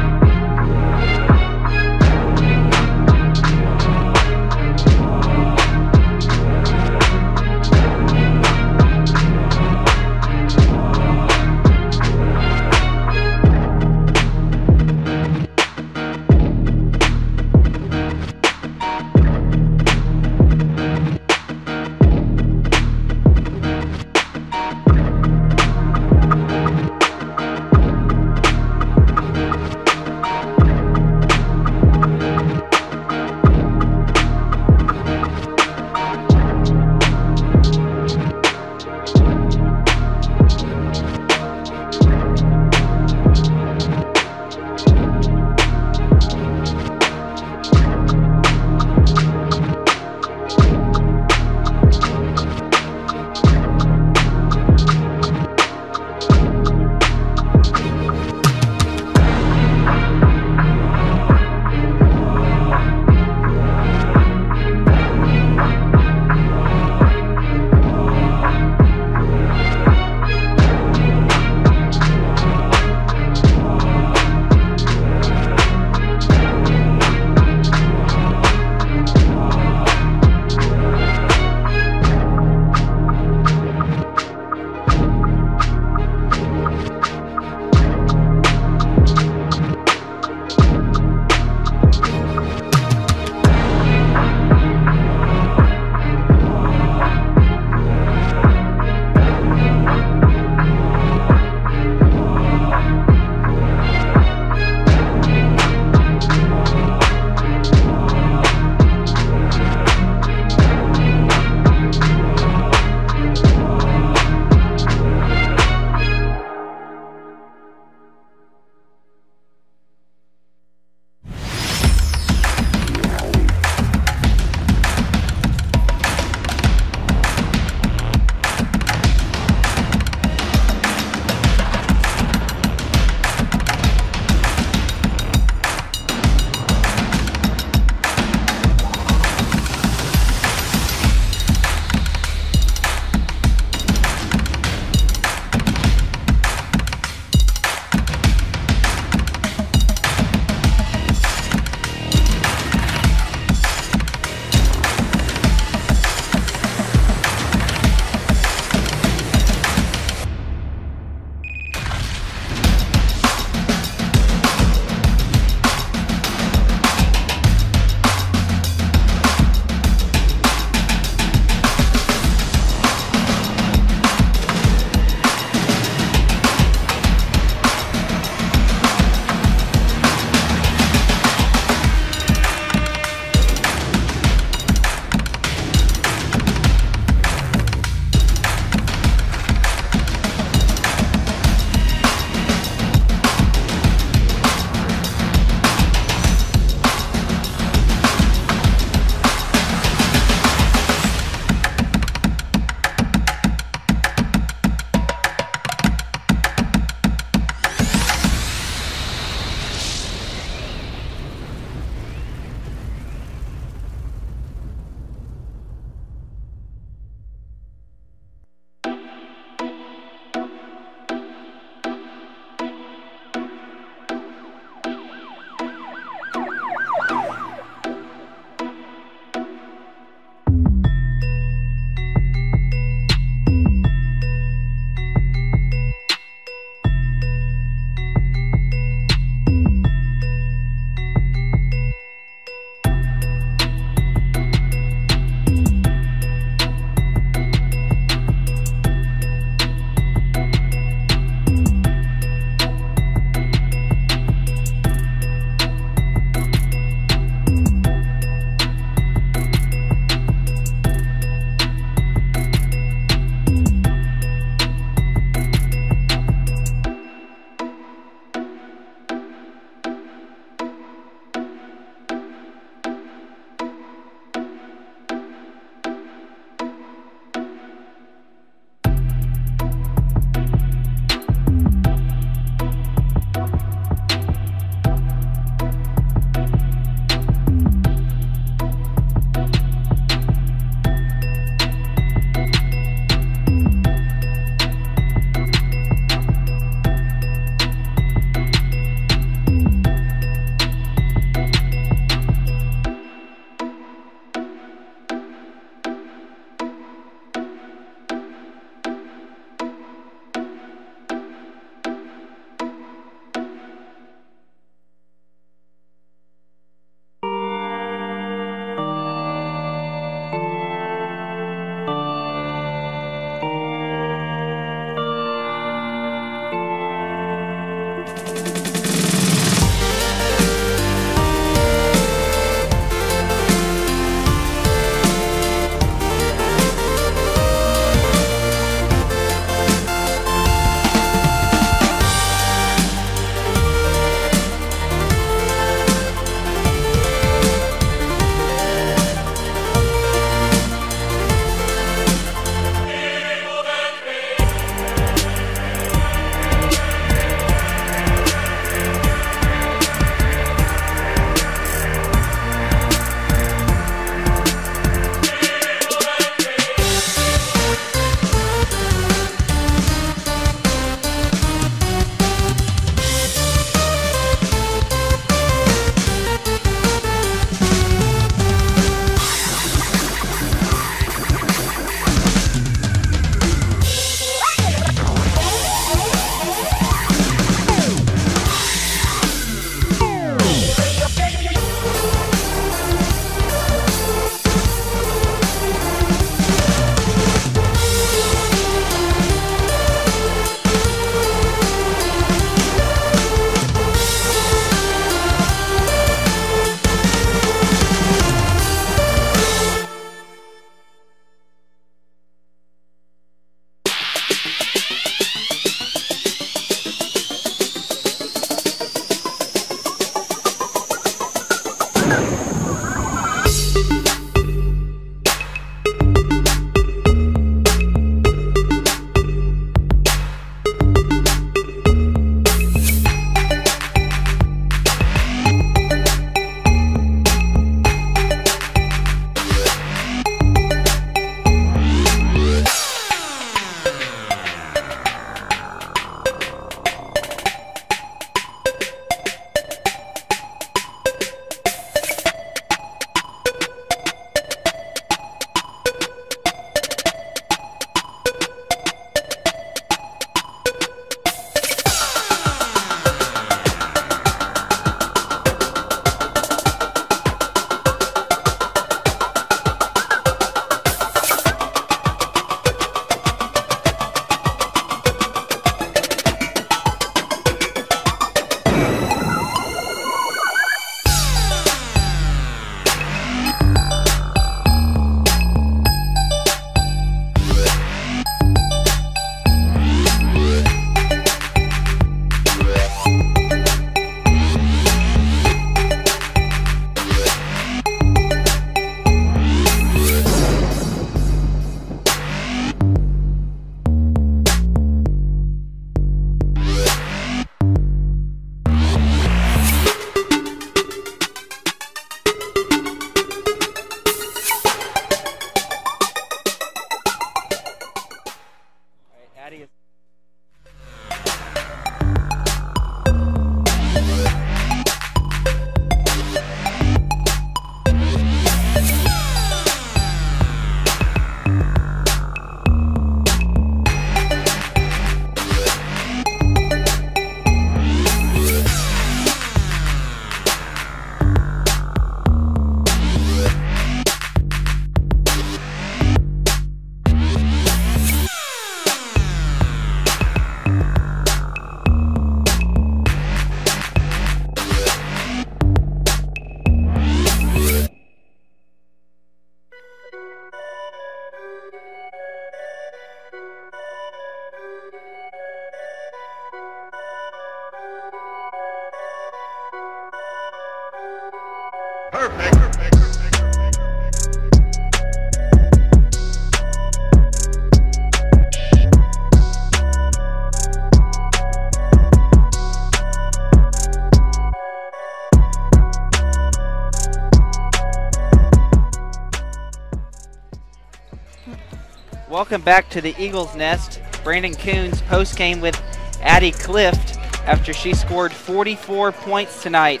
Welcome back to the Eagles Nest. Brandon Coons post-game with Addie Clift after she scored 44 points tonight.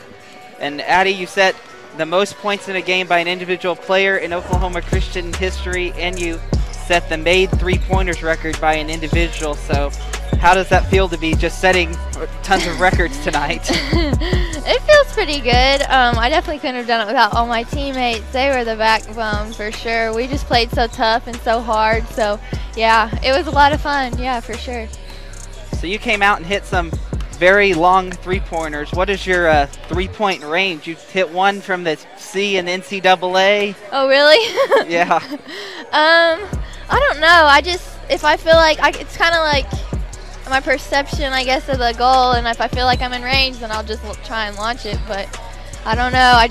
And Addie, you set the most points in a game by an individual player in Oklahoma Christian history, and you set the made three-pointers record by an individual. So how does that feel to be just setting tons of records tonight? It feels pretty good. I definitely couldn't have done it without all my teammates. They were the backbone for sure. We just played so tough and so hard. So, yeah, it was a lot of fun. Yeah, for sure. So you came out and hit some very long three-pointers. What is your three-point range? You hit one from the C in NCAA. Oh, really? Yeah. I don't know. If I feel like, it's kind of like my perception, I guess, of the goal, and if I feel like I'm in range, then I'll just try and launch it. But I don't know. I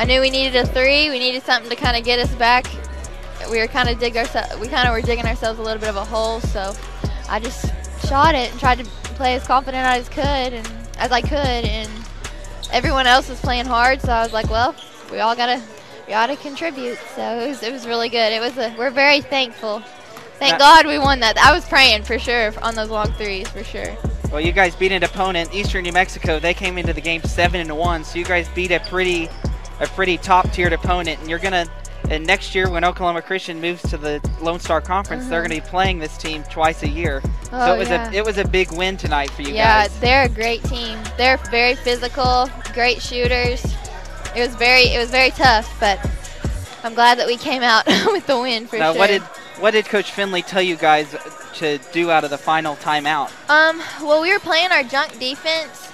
knew we needed a three. We needed something to kind of get us back. We were kind of digging ourselves a little bit of a hole. So I just shot it and tried to play as confident as I could, and everyone else was playing hard. So I was like, well, we all gotta contribute. So it was really good. We're very thankful. Thank God we won that. I was praying for sure on those long threes, for sure. Well, you guys beat an opponent, Eastern New Mexico. They came into the game 7-1, so you guys beat a pretty top-tiered opponent. And next year when Oklahoma Christian moves to the Lone Star Conference, they're going to be playing this team twice a year. So it was a big win tonight for you guys. Yeah, they're a great team. They're very physical, great shooters. It was very tough, but I'm glad that we came out with the win for sure. What did Coach Finley tell you guys to do out of the final timeout? Well, we were playing our junk defense,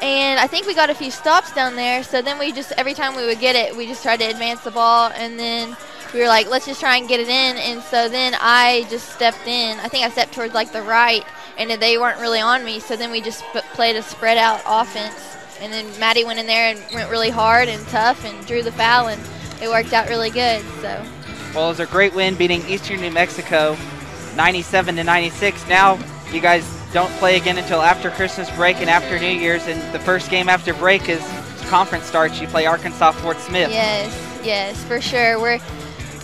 and I think we got a few stops down there. So then every time we would get it, we just tried to advance the ball, and then we were like, let's just try and get it in. And so then I just stepped in. I think I stepped towards like the right, and they weren't really on me. So then we just played a spread out offense, and then Maddie went in there and went really hard and tough and drew the foul, and it worked out really good. So. Well, it was a great win beating Eastern New Mexico 97-96. Now you guys don't play again until after Christmas break and after New Year's, and the first game after break is conference starts. You play Arkansas Fort Smith. Yes, for sure. We're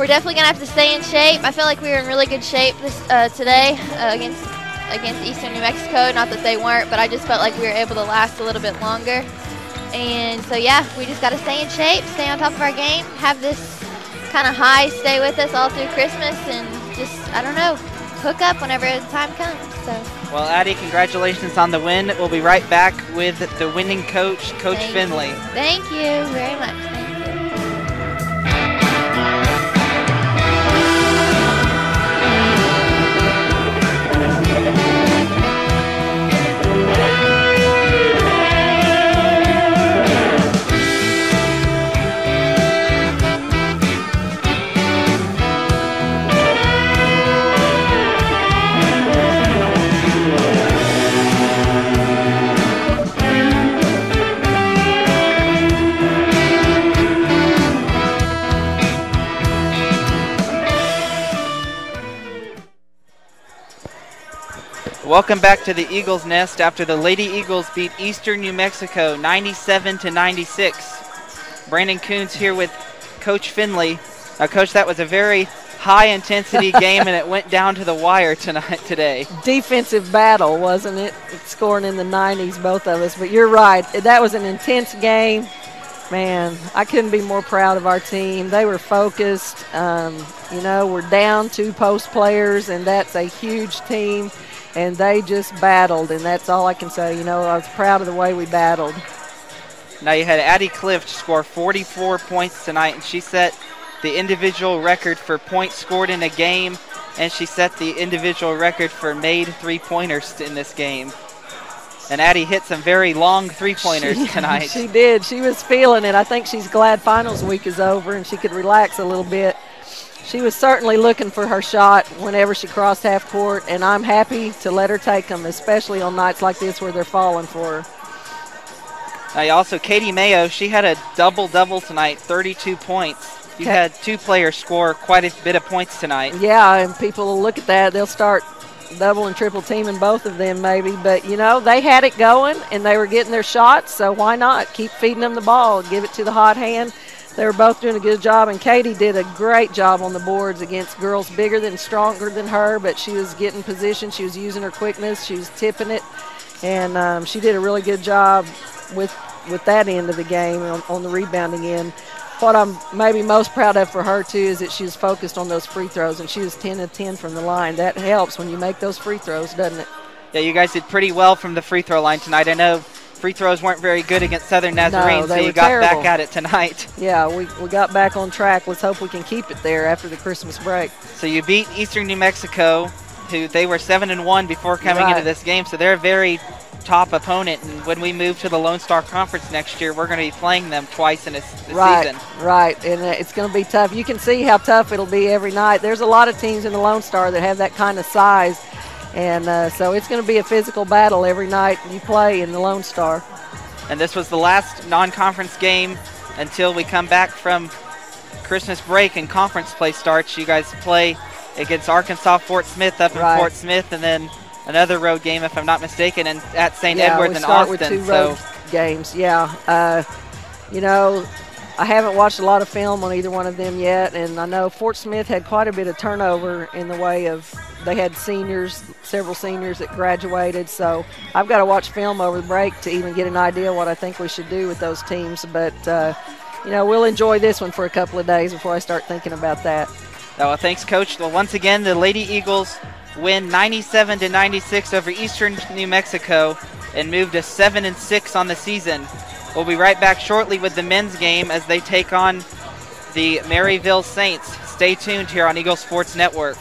definitely going to have to stay in shape. I feel like we were in really good shape today against Eastern New Mexico. Not that they weren't, but I just felt like we were able to last a little bit longer. And so, yeah, we just got to stay in shape, stay on top of our game, have this kind of high stay with us all through Christmas, and just, I don't know, hook up whenever the time comes. So. Well, Addie, congratulations on the win. We'll be right back with the winning coach, Coach Finley. Thank you very much. Thank you. Welcome back to the Eagles Nest after the Lady Eagles beat Eastern New Mexico 97-96. Brandon Coons here with Coach Finley. Coach, that was a very high-intensity game, and it went down to the wire today. Defensive battle, wasn't it? It's scoring in the 90s, both of us. But you're right. That was an intense game. Man, I couldn't be more proud of our team. They were focused. We're down 2 post players, and that's a huge team. And they just battled, and that's all I can say. I was proud of the way we battled. Now you had Addie Clift score 44 points tonight, and she set the individual record for points scored in a game, and she set the individual record for made three-pointers in this game. And Addie hit some very long three-pointers tonight. She did. She was feeling it. I think she's glad finals week is over and she could relax a little bit. She was certainly looking for her shot whenever she crossed half court, and I'm happy to let her take them, especially on nights like this where they're falling for her. Also, Katie Mayo, she had a double-double tonight, 32 points. You had two players score quite a bit of points tonight. Yeah, and people will look at that. They'll start double and triple teaming both of them maybe. But, you know, they had it going, and they were getting their shots, so why not? Keep feeding them the ball. Give it to the hot hand. They were both doing a good job, and Katie did a great job on the boards against girls bigger than, stronger than her, but she was getting position. She was using her quickness. She was tipping it, and she did a really good job with that end of the game on the rebounding end. What I'm maybe most proud of for her, too, is that she was focused on those free throws, and she was 10 of 10 from the line. That helps when you make those free throws, doesn't it? Yeah, you guys did pretty well from the free throw line tonight. I know free throws weren't very good against Southern Nazarene, so you got back at it tonight. Yeah, we got back on track. Let's hope we can keep it there after the Christmas break. So you beat Eastern New Mexico, who they were 7-1 before coming into this game, so they're a very top opponent, and when we move to the Lone Star Conference next year, we're going to be playing them twice in a season. Right, and it's going to be tough. You can see how tough it'll be every night. There's a lot of teams in the Lone Star that have that kind of size, and so it's going to be a physical battle every night you play in the Lone Star. And this was the last non-conference game until we come back from Christmas break and conference play starts. You guys play against Arkansas Fort Smith up in Fort Smith, and then another road game, if I'm not mistaken, and at St. Edward in Austin. With two road games. Yeah. You know, I haven't watched a lot of film on either one of them yet, and I know Fort Smith had quite a bit of turnover in the way of they had seniors, several seniors that graduated, so I've got to watch film over the break to even get an idea what I think we should do with those teams. But, you know, we'll enjoy this one for a couple of days before I start thinking about that. Well, thanks, Coach. Well, once again, the Lady Eagles win 97-96 over Eastern New Mexico and move to 7-6 on the season. We'll be right back shortly with the men's game as they take on the Maryville Saints. Stay tuned here on Eagle Sports Network.